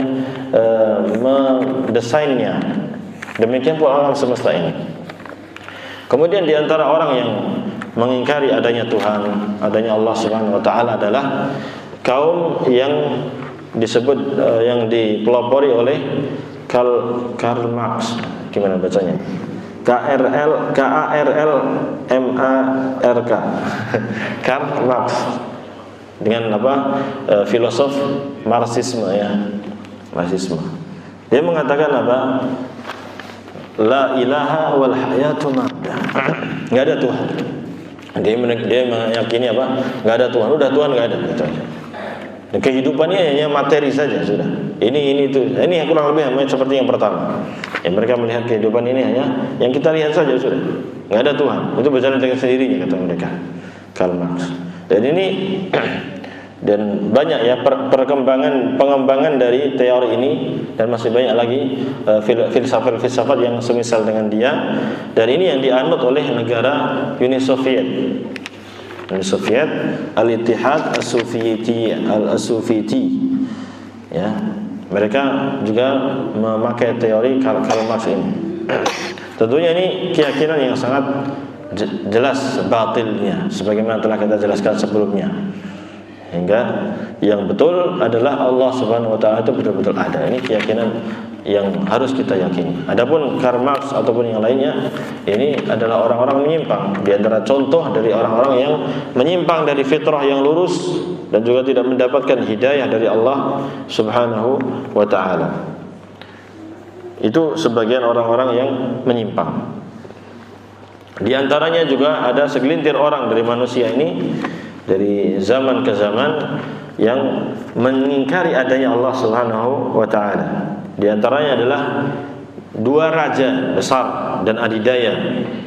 mendesainnya. Demikian pula alam semesta ini. Kemudian di antara orang yang mengingkari adanya Tuhan, adanya Allah Subhanahu wa taala adalah kaum yang disebut yang dipelopori oleh Karl Marx. Gimana bacanya? Karl Marx. Karl Marx. Dengan filosof Marxisme ya. Marxisme. Dia mengatakan apa? La ilaha wal hayatu ma'da. Enggak ada Tuhan. Dia meyakini apa? Enggak ada Tuhan. Udah Tuhan enggak ada gitu aja. Dan kehidupannya hanya materi saja sudah. Ini itu. Ini yang kurang lebih seperti yang pertama. Mereka melihat kehidupan ini hanya yang kita lihat saja sudah. Enggak ada Tuhan. Itu berjalan dengan sendirinya kata mereka. Karl Marx. Dan ini dan banyak ya pengembangan dari teori ini, dan masih banyak lagi filsafat yang semisal dengan dia. Dan ini yang dianut oleh negara Uni Soviet, Al-Ittihad As-Sovieti ya. Mereka juga memakai teori Karl Marx ini. Tentunya ini keyakinan yang sangat jelas batilnya, sebagaimana telah kita jelaskan sebelumnya. Hingga yang betul adalah Allah Subhanahu wa taala itu betul-betul ada. Ini keyakinan yang harus kita yakini. Adapun Karl Marx ataupun yang lainnya, ini adalah orang-orang menyimpang. Di antara contoh dari orang-orang yang menyimpang dari fitrah yang lurus dan juga tidak mendapatkan hidayah dari Allah Subhanahu wa taala. Itu sebagian orang-orang yang menyimpang. Di antaranya juga ada segelintir orang dari manusia ini, dari zaman ke zaman, yang mengingkari adanya Allah Subhanahu wa taala. Di antaranya adalah dua raja besar dan adidaya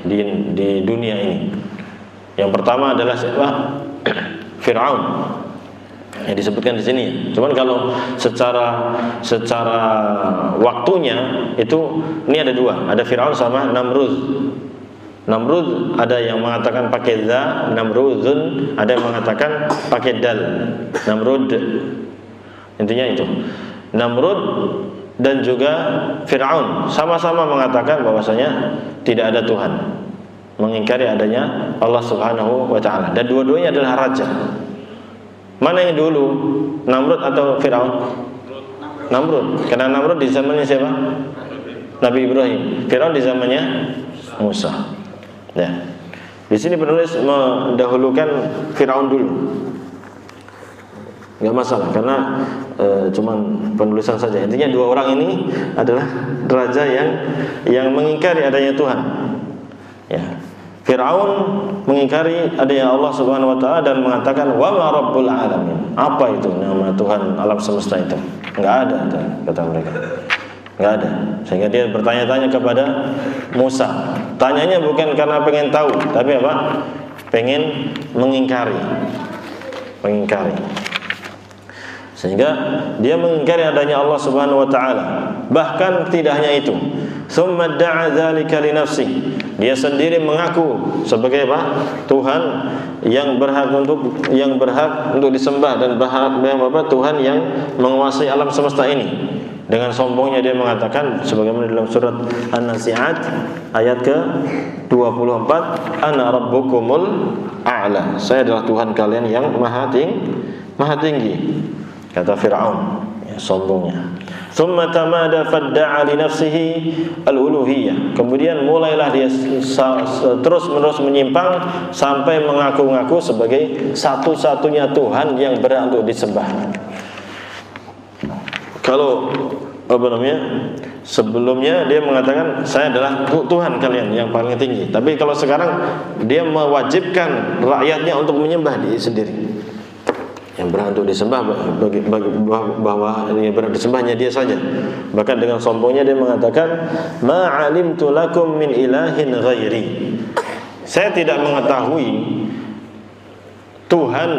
di dunia ini. Yang pertama adalah siapa? Fir'aun. Yang disebutkan di sini. Cuman kalau secara waktunya itu ini ada dua, ada Fir'aun sama Namrud. Namrud ada yang mengatakan pakai za, Namrudun ada yang mengatakan pakai dal. Namrud intinya itu. Namrud dan juga Fir'aun sama-sama mengatakan bahwasanya tidak ada Tuhan, mengingkari adanya Allah Subhanahu wa taala, dan dua-duanya adalah raja. Mana yang dulu, Namrud atau Fir'aun? Namrud. Karena Namrud di zamannya siapa? Nabi Ibrahim. Fir'aun di zamannya Musa. Ya. Di sini penulis mendahulukan Fir'aun dulu. Enggak masalah karena cuman penulisan saja. Intinya dua orang ini adalah raja yang mengingkari adanya Tuhan. Ya. Fir'aun mengingkari adanya Allah Subhanahu wa taala dan mengatakan wa ma rabbul alamin. Apa itu nama Tuhan alam semesta itu? Enggak ada kata mereka. Enggak ada. Sehingga dia bertanya-tanya kepada Musa. Tanyanya bukan karena pengen tahu, tapi apa? Pengen mengingkari. Sehingga dia mengingkari adanya Allah Subhanahu wa taala. Bahkan tidak hanya itu. Tsumma da'a dzalika li nafsi. Dia sendiri mengaku sebagai apa? Tuhan yang berhak untuk disembah dan Tuhan yang menguasai alam semesta ini. Dengan sombongnya dia mengatakan sebagaimana dalam surat An-Nazi'at ayat ke-24, ana rabbukumul a'la. Saya adalah Tuhan kalian yang maha tinggi. Kata Fir'aun, ya, sombongnya. Tsumma tamada fadda'a li nafsihi al-uluhiyah. Kemudian mulailah dia terus-menerus menyimpang sampai mengaku-ngaku sebagai satu-satunya Tuhan yang berhak untuk disembah. Kalau sebelumnya dia mengatakan saya adalah Tuhan kalian yang paling tinggi. Tapi kalau sekarang dia mewajibkan rakyatnya untuk menyembah diri sendiri. Yang berhak untuk disembah bahwa yang berhak disembahnya dia saja. Bahkan dengan sombongnya dia mengatakan ma 'alimtu lakum min ilahin ghairi. Saya tidak mengetahui Tuhan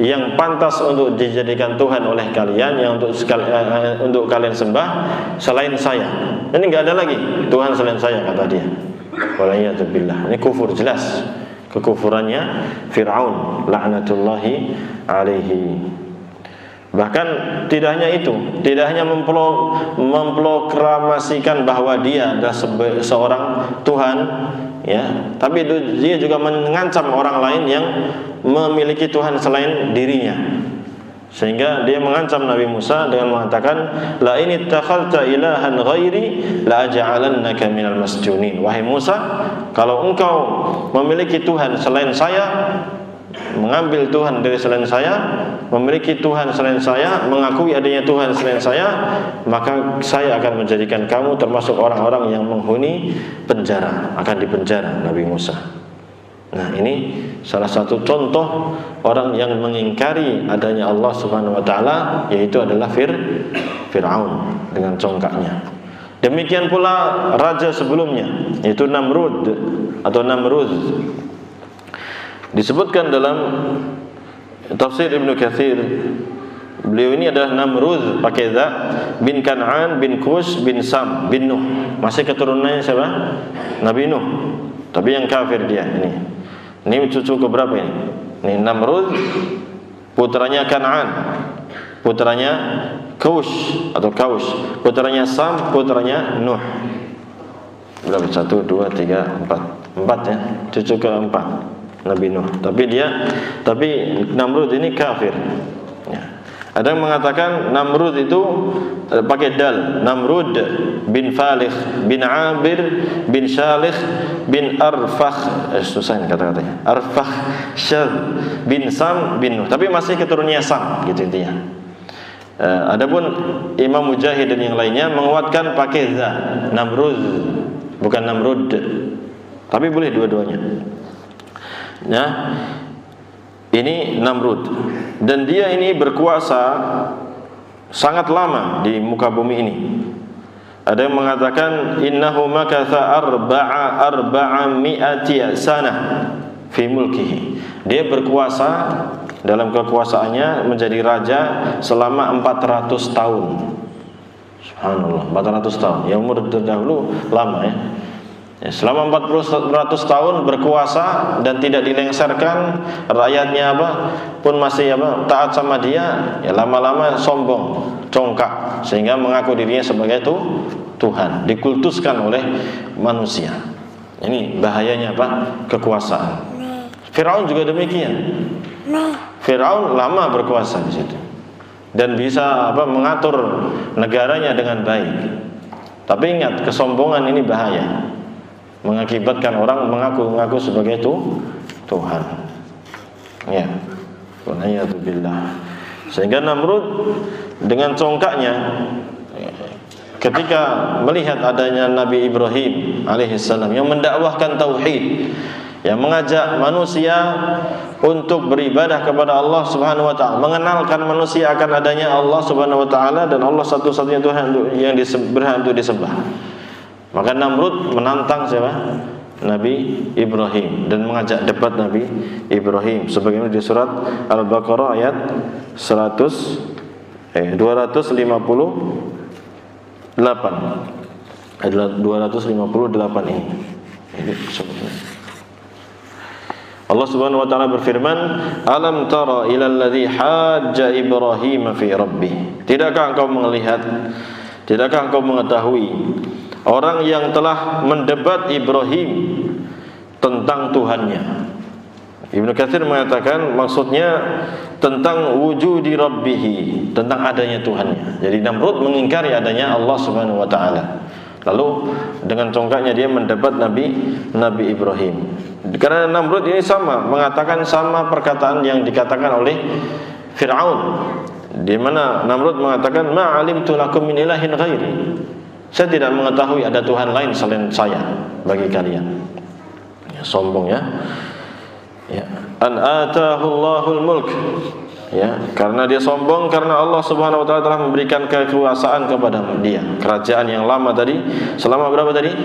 yang pantas untuk dijadikan Tuhan oleh kalian, yang untuk kalian sembah selain saya. Ini nggak ada lagi Tuhan selain saya, kata dia. Waliyatubillah. Ini kufur jelas, kekufurannya Fir'aun laknatullahi alaihi. Bahkan tidak hanya itu, tidak hanya memproklamasikan bahwa dia adalah seorang Tuhan, ya, tapi dia juga mengancam orang lain yang memiliki Tuhan selain dirinya. Sehingga dia mengancam Nabi Musa dengan mengatakan, la in ittakhadta ilahan ghairi la aj'alannaka minal masjunin. Wahai Musa, kalau engkau memiliki Tuhan selain saya, mengambil Tuhan dari selain saya, memiliki Tuhan selain saya, mengakui adanya Tuhan selain saya, maka saya akan menjadikan kamu termasuk orang-orang yang menghuni penjara, akan dipenjara. Nabi Musa. Nah, ini salah satu contoh orang yang mengingkari adanya Allah Subhanahu wa taala, yaitu adalah Fir'aun dengan congkaknya. Demikian pula raja sebelumnya, yaitu Namrud atau Namrud. Disebutkan dalam tafsir Ibnu Katsir, beliau ini adalah Namrud pakai za, bin Kan'an bin Kus bin Sam bin Nuh. Masih keturunannya siapa? Nabi Nuh. Tapi yang kafir dia ini. Ini cucu keberapa ini? Ini Namrud, putranya Kan'an, putranya Kus atau Kaus, putranya Sam, putranya Nuh. Berapa? 1, 2, 3, 4. 4 ya, cucu keempat Nabi Nuh. Tapi Namrud ini kafir. Ya. Ada yang mengatakan Namrud itu pakai dal, Namrud bin Falikh bin Abir bin Shalikh bin Arfakh, susah ini kata-katanya, Arfakh Syad bin Sam bin Nuh. Tapi masih keturunannya Sam, gitu intinya. Adapun Imam Mujahid dan yang lainnya menguatkan pakai za, Namrud, bukan Namrud. Tapi boleh dua-duanya. Nah, ini Namrud, dan dia ini berkuasa sangat lama di muka bumi ini. Ada yang mengatakan innahu makatha arba'ami'ati sanah fi mulkihi. Dia berkuasa dalam kekuasaannya menjadi raja selama 400 tahun. Subhanallah, 400 tahun. Yang umur terdahulu lama ya. Selama 400 tahun berkuasa dan tidak dilengsarkan, rakyatnya pun masih taat sama dia, ya lama-lama sombong, congkak, sehingga mengaku dirinya sebagai Tuhan, dikultuskan oleh manusia. Ini bahayanya kekuasaan. Firaun juga demikian. Firaun lama berkuasa di situ dan bisa mengatur negaranya dengan baik. Tapi ingat, kesombongan ini bahaya, mengakibatkan orang mengaku sebagai Tuhan. Ya. Waliyatubillah. Sehingga Namrud dengan congkaknya ketika melihat adanya Nabi Ibrahim alaihissalam yang mendakwahkan tauhid, yang mengajak manusia untuk beribadah kepada Allah Subhanahu wa taala, mengenalkan manusia akan adanya Allah Subhanahu wa taala dan Allah satu-satunya Tuhan yang berhak untuk disembah. Maka Namrud menantang siapa? Nabi Ibrahim dan mengajak debat Nabi Ibrahim sebagaimana di surat Al-Baqarah ayat 258. Adalah 258 ini. Allah Subhanahu wa taala berfirman, "Alam tara ilal ladzi hajja Ibrahim fi rabbih." Tidakkah engkau melihat, tidakkah engkau mengetahui orang yang telah mendebat Ibrahim tentang Tuhannya? Ibnu Katsir mengatakan maksudnya tentang wujudi Rabbih, tentang adanya Tuhannya. Jadi Namrud mengingkari adanya Allah Subhanahu wa taala. Lalu dengan congkaknya dia mendebat Nabi Ibrahim. Karena Namrud ini sama, mengatakan sama perkataan yang dikatakan oleh Fir'aun, di mana Namrud mengatakan ma'alimtu lakum min ilahin ghairi. Saya tidak mengetahui ada Tuhan lain selain saya bagi kalian. Ya, sombong ya. Ya. An atahu Allahul mulk. Ya, karena dia sombong karena Allah Subhanahu wa taala telah memberikan kekuasaan kepada dia. Kerajaan yang lama tadi selama berapa tadi?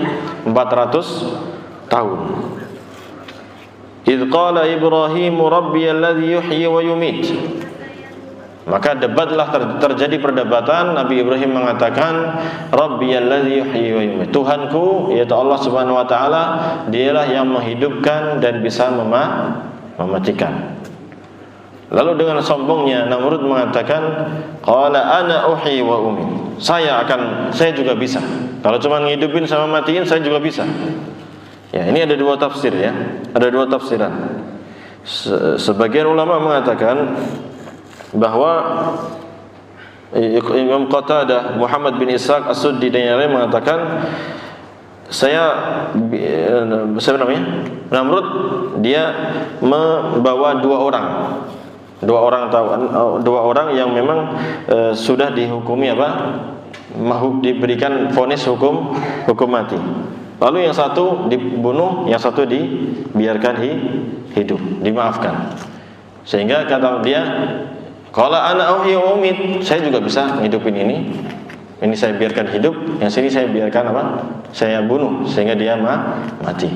400 tahun. idz qala Ibrahim rabbiyalladzi yuhyi wa yumit. Maka debatlah terjadi perdebatan. Nabi Ibrahim mengatakan rabbiyalladzi yuhyi wa yumit, Tuhanku yaitu Allah Subhanahu wa taala, dialah yang menghidupkan dan bisa mematikan. Lalu dengan sombongnya Namrud mengatakan qala ana uhyi wa umit, saya juga bisa. Kalau cuma ngidupin sama matiin saya juga bisa. Ya, ini ada dua tafsir ya. Ada dua tafsiran. Sebagian ulama mengatakan bahwa Imam Qatadah, Muhammad bin Ishaq As-Suddi dan yang lain mengatakan Namrud dia membawa dua orang yang memang sudah dihukumi diberikan vonis hukum mati. Lalu yang satu dibunuh, yang satu dibiarkan hidup, dimaafkan. Sehingga kata dia, qala ana uhyi wa umit, saya juga bisa ngidupin ini. Ini saya biarkan hidup, yang sini saya biarkan saya bunuh sehingga dia mati.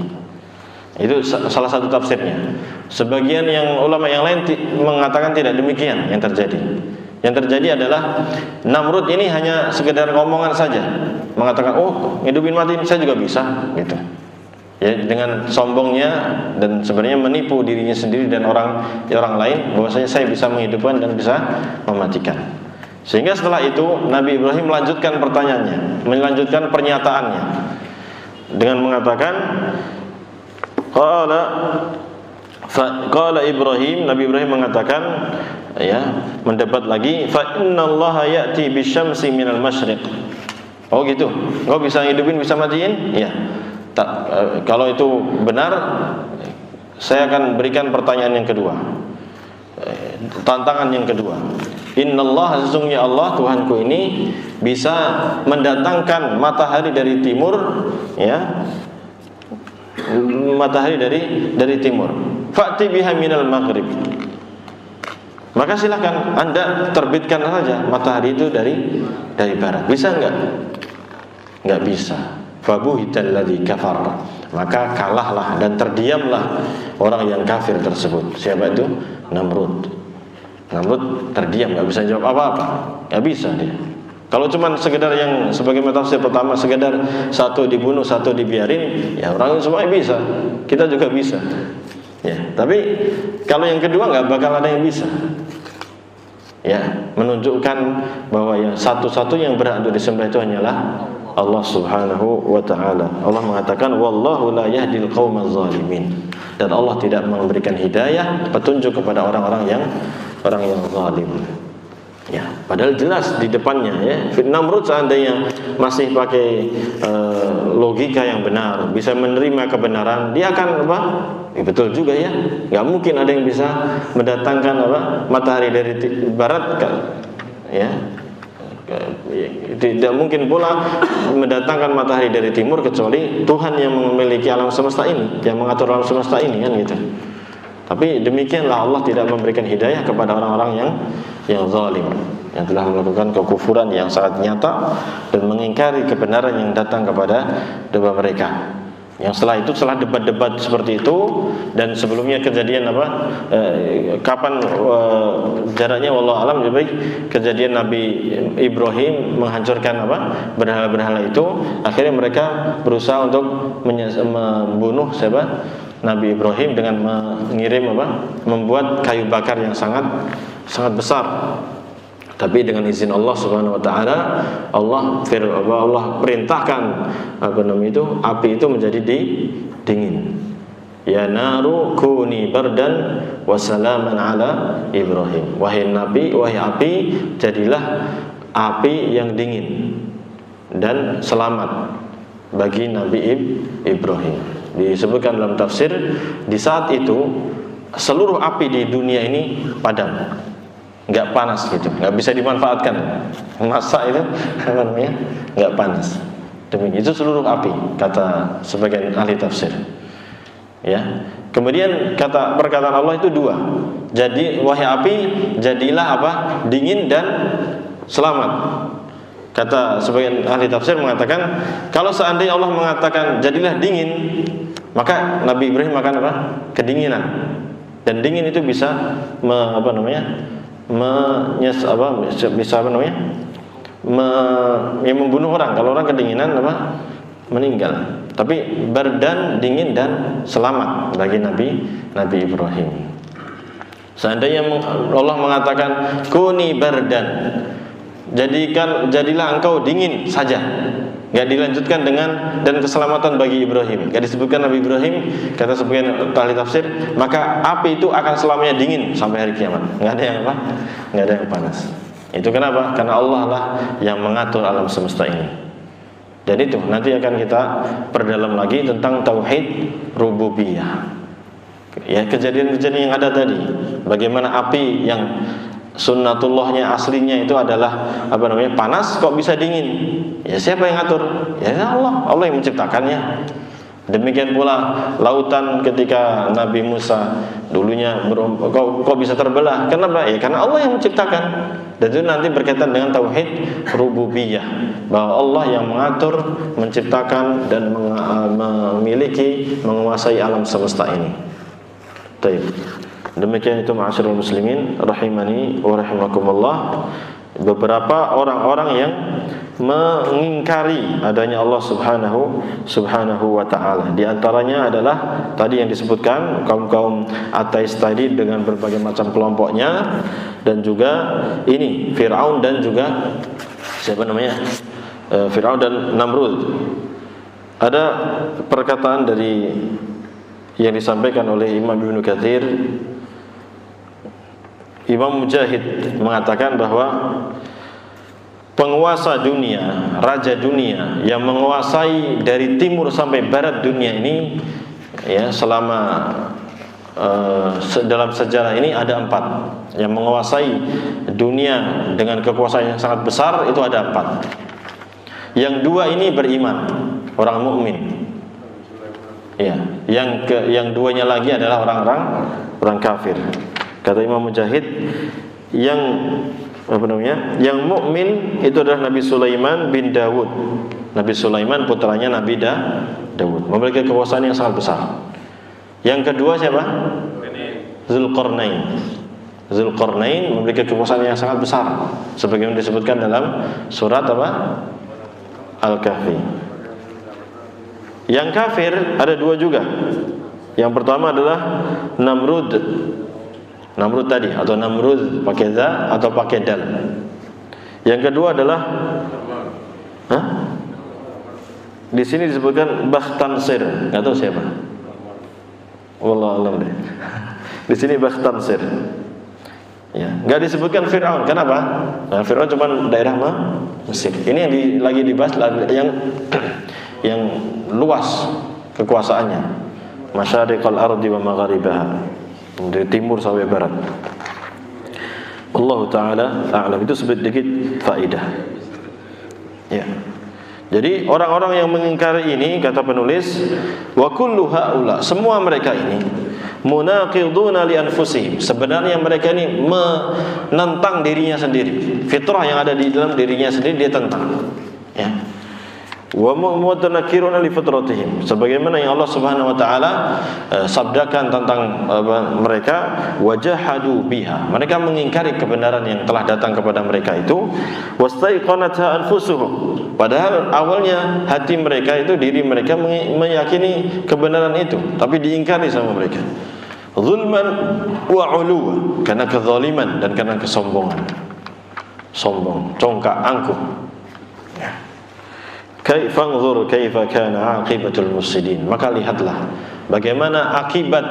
Itu salah satu tafsirnya. Sebagian yang ulama yang lain mengatakan tidak demikian yang terjadi. Yang terjadi adalah Namrud ini hanya sekedar ngomongan saja, mengatakan ngidupin mati saya juga bisa gitu. Ya, dengan sombongnya dan sebenarnya menipu dirinya sendiri dan orang lain bahwasanya saya bisa menghidupkan dan bisa mematikan. Sehingga setelah itu Nabi Ibrahim melanjutkan pertanyaannya, melanjutkan pernyataannya dengan mengatakan Qala Ibrahim, Nabi Ibrahim mengatakan mendebat lagi, fa innallaha ya'ti bisyamsi minal masyriq. Oh gitu. Engkau bisa hidupin, bisa matiin? Ya. Kalau itu benar, saya akan berikan pertanyaan yang kedua. Tantangan yang kedua. Innallaha, sesungguhnya Allah Tuhanku ini bisa mendatangkan matahari dari timur, ya. Matahari dari timur. Fa'ti biha minal maghrib. Maka silakan Anda terbitkan saja matahari itu dari barat. Bisa enggak? Enggak bisa. Fabuhital ladzi kafar. Maka kalahlah dan terdiamlah orang yang kafir tersebut. Siapa itu? Namrud terdiam, enggak bisa jawab apa-apa. Enggak bisa dia. Kalau cuma sekedar yang sebagai tafsir pertama, sekedar satu dibunuh, satu dibiarin, ya orang semua bisa. Kita juga bisa. Ya, tapi kalau yang kedua nggak bakal ada yang bisa. Ya, menunjukkan bahwa yang satu-satu yang berhak untuk disembah itu hanyalah Allah Subhanahu wa taala. Allah mengatakan wallahu la yahdil qaumaz zalimin. Dan Allah tidak memberikan hidayah, petunjuk kepada orang yang zalim. Ya, padahal jelas di depannya ya. Namrud seandainya masih pakai logika yang benar, bisa menerima kebenaran, dia akan Ya, betul juga ya. Nggak mungkin ada yang bisa mendatangkan matahari dari barat kan? Ya. Tidak mungkin pula mendatangkan matahari dari timur kecuali Tuhan yang memiliki alam semesta ini, yang mengatur alam semesta ini kan gitu. Tapi demikianlah Allah tidak memberikan hidayah kepada orang-orang yang zalim, yang telah melakukan kekufuran yang sangat nyata dan mengingkari kebenaran yang datang kepada mereka. Yang setelah debat-debat seperti itu, dan sebelumnya kejadian kapan jaraknya wallahu alam, lebih baik kejadian Nabi Ibrahim menghancurkan berhala-berhala itu, akhirnya mereka berusaha untuk membunuh Nabi Ibrahim dengan mengirim membuat kayu bakar yang sangat besar. Tapi dengan izin Allah Subhanahu wa taala, Allah perintahkan api itu menjadi dingin. Ya naru kuni bardan wa salaman ala Ibrahim. Wahai api, jadilah api yang dingin dan selamat bagi Nabi Ibrahim. Disebutkan dalam tafsir, di saat itu seluruh api di dunia ini padam. Nggak panas gitu, nggak bisa dimanfaatkan. Masa itu nggak panas. Demikian itu seluruh api, kata sebagian ahli tafsir. Ya, kemudian perkataan Allah itu dua. Jadi wahai api, jadilah dingin dan selamat. Kata sebagian ahli tafsir mengatakan, kalau seandainya Allah mengatakan jadilah dingin, maka Nabi Ibrahim makan apa? Kedinginan. Dan dingin itu bisa membunuh orang. Kalau orang kedinginan meninggal. Tapi bardan, dingin dan selamat bagi Nabi Ibrahim. Seandainya Allah mengatakan kuni bardan, jadilah engkau dingin saja, nggak dilanjutkan dengan dan keselamatan bagi Ibrahim, nggak disebutkan Nabi Ibrahim, kata sebagian ahli tafsir, maka api itu akan selamanya dingin sampai hari kiamat, nggak ada yang panas. Itu kenapa? Karena Allah lah yang mengatur alam semesta ini. Dan itu nanti akan kita perdalam lagi tentang tauhid rububiyah. Ya, kejadian-kejadian yang ada tadi, bagaimana api yang sunnatullahnya aslinya itu adalah panas kok bisa dingin? Ya siapa yang ngatur? Ya Allah yang menciptakannya. Demikian pula lautan ketika Nabi Musa dulunya kok bisa terbelah. Kenapa? Ya karena Allah yang menciptakan. Dan itu nanti berkaitan dengan tauhid rububiyah, bahwa Allah yang mengatur, menciptakan dan memiliki, menguasai alam semesta ini. Baik. Demikian itu ma'asyiral muslimin rahimani wa rahimakumullah, beberapa orang-orang yang mengingkari adanya Allah subhanahu wa ta'ala. Di antaranya adalah tadi yang disebutkan kaum ateis tadi dengan berbagai macam kelompoknya, dan juga ini Fir'aun dan juga Fir'aun dan Namrud. Ada perkataan dari yang disampaikan oleh Imam Ibnu Katsir. Imam Mujahid mengatakan bahwa penguasa dunia, raja dunia yang menguasai dari timur sampai barat dunia ini, ya, selama dalam sejarah ini ada 4 yang menguasai dunia dengan kekuasaan yang sangat besar, itu ada 4. Yang 2 ini beriman, orang mukmin. Ya, yang 2-nya lagi adalah orang kafir. Kata Imam Mujahid, yang mukmin itu adalah Nabi Sulaiman bin Dawud. Nabi Sulaiman putranya Nabi Dawud, memiliki kekuasaan yang sangat besar. Yang kedua siapa? Zulkarnain memiliki kekuasaan yang sangat besar, sebagaimana disebutkan dalam surat Al-Kahfi. Yang kafir ada 2 juga. Yang pertama adalah Namrud tadi, atau Namrud pakai za atau pakai dal. Yang kedua adalah di sini disebutkan Bakhtansir, enggak tahu siapa. Wallahu a'lam deh. Di sini Bakhtansir. Ya, enggak disebutkan Fir'aun. Kenapa? Nah, Fir'aun cuma daerah Mesir. Ini yang lagi dibahas yang luas kekuasaannya. Masyariqal ardi wa magharibaha, dari timur sampai barat. Allah Ta'ala a'lam. Itu sedikit faedah. Ya. Jadi orang-orang yang mengingkari ini, kata penulis, wa kullu haula, semua mereka ini munaqiduna li anfusihim, sebenarnya mereka ini menentang dirinya sendiri. Fitrah yang ada di dalam dirinya sendiri dia tentang. Ya. Wa mutanakiruna li fitratihim, sebagaimana yang Allah Subhanahu wa taala sabdakan tentang mereka, wajahadu biha, mereka mengingkari kebenaran yang telah datang kepada mereka itu, wastaiqanatha anfusuhum, padahal awalnya hati mereka itu, diri mereka meyakini kebenaran itu, tapi diingkari sama mereka. Zulman wa uluwa, karena kezaliman dan karena kesombongan. Sombong, congkak, angkuh. Kaifanzur kaifa kana aqibatul mufsidin, maka lihatlah bagaimana akibat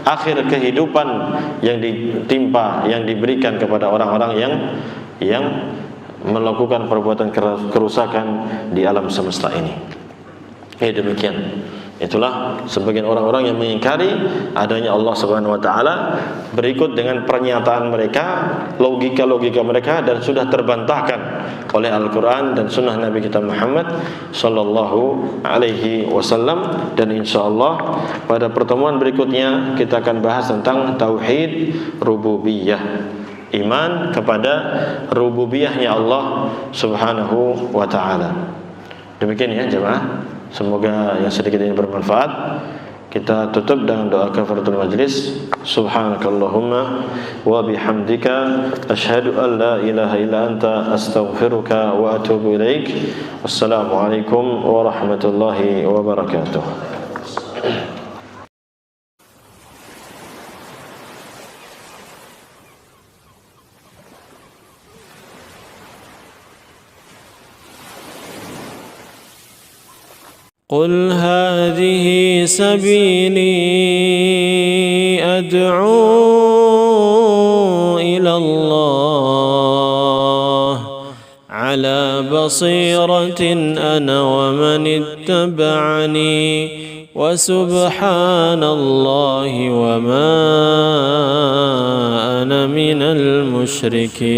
akhir kehidupan yang ditimpa, yang diberikan kepada orang-orang yang melakukan perbuatan kerusakan di alam semesta ini. Demikian. Itulah sebagian orang-orang yang mengingkari adanya Allah Subhanahu wa taala, berikut dengan pernyataan mereka, logika-logika mereka, dan sudah terbantahkan oleh Al-Qur'an dan sunnah Nabi kita Muhammad sallallahu alaihi wasallam. Dan insyaallah pada pertemuan berikutnya kita akan bahas tentang tauhid rububiyah. iman kepada rububiyahnya Allah Subhanahu wa taala. Demikian ya jemaah, semoga yang sedikit ini bermanfaat. Kita tutup dengan doa kafaratul majlis. Subhanakallahumma wa bihamdika asyhadu an la ilaha illa anta astaghfiruka wa atubu ilaik. Wassalamualaikum warahmatullahi wabarakatuh. قل هذه سبيلي أدعو إلى الله على بصيرة أنا ومن اتبعني وسبحان الله وما أنا من المشركين.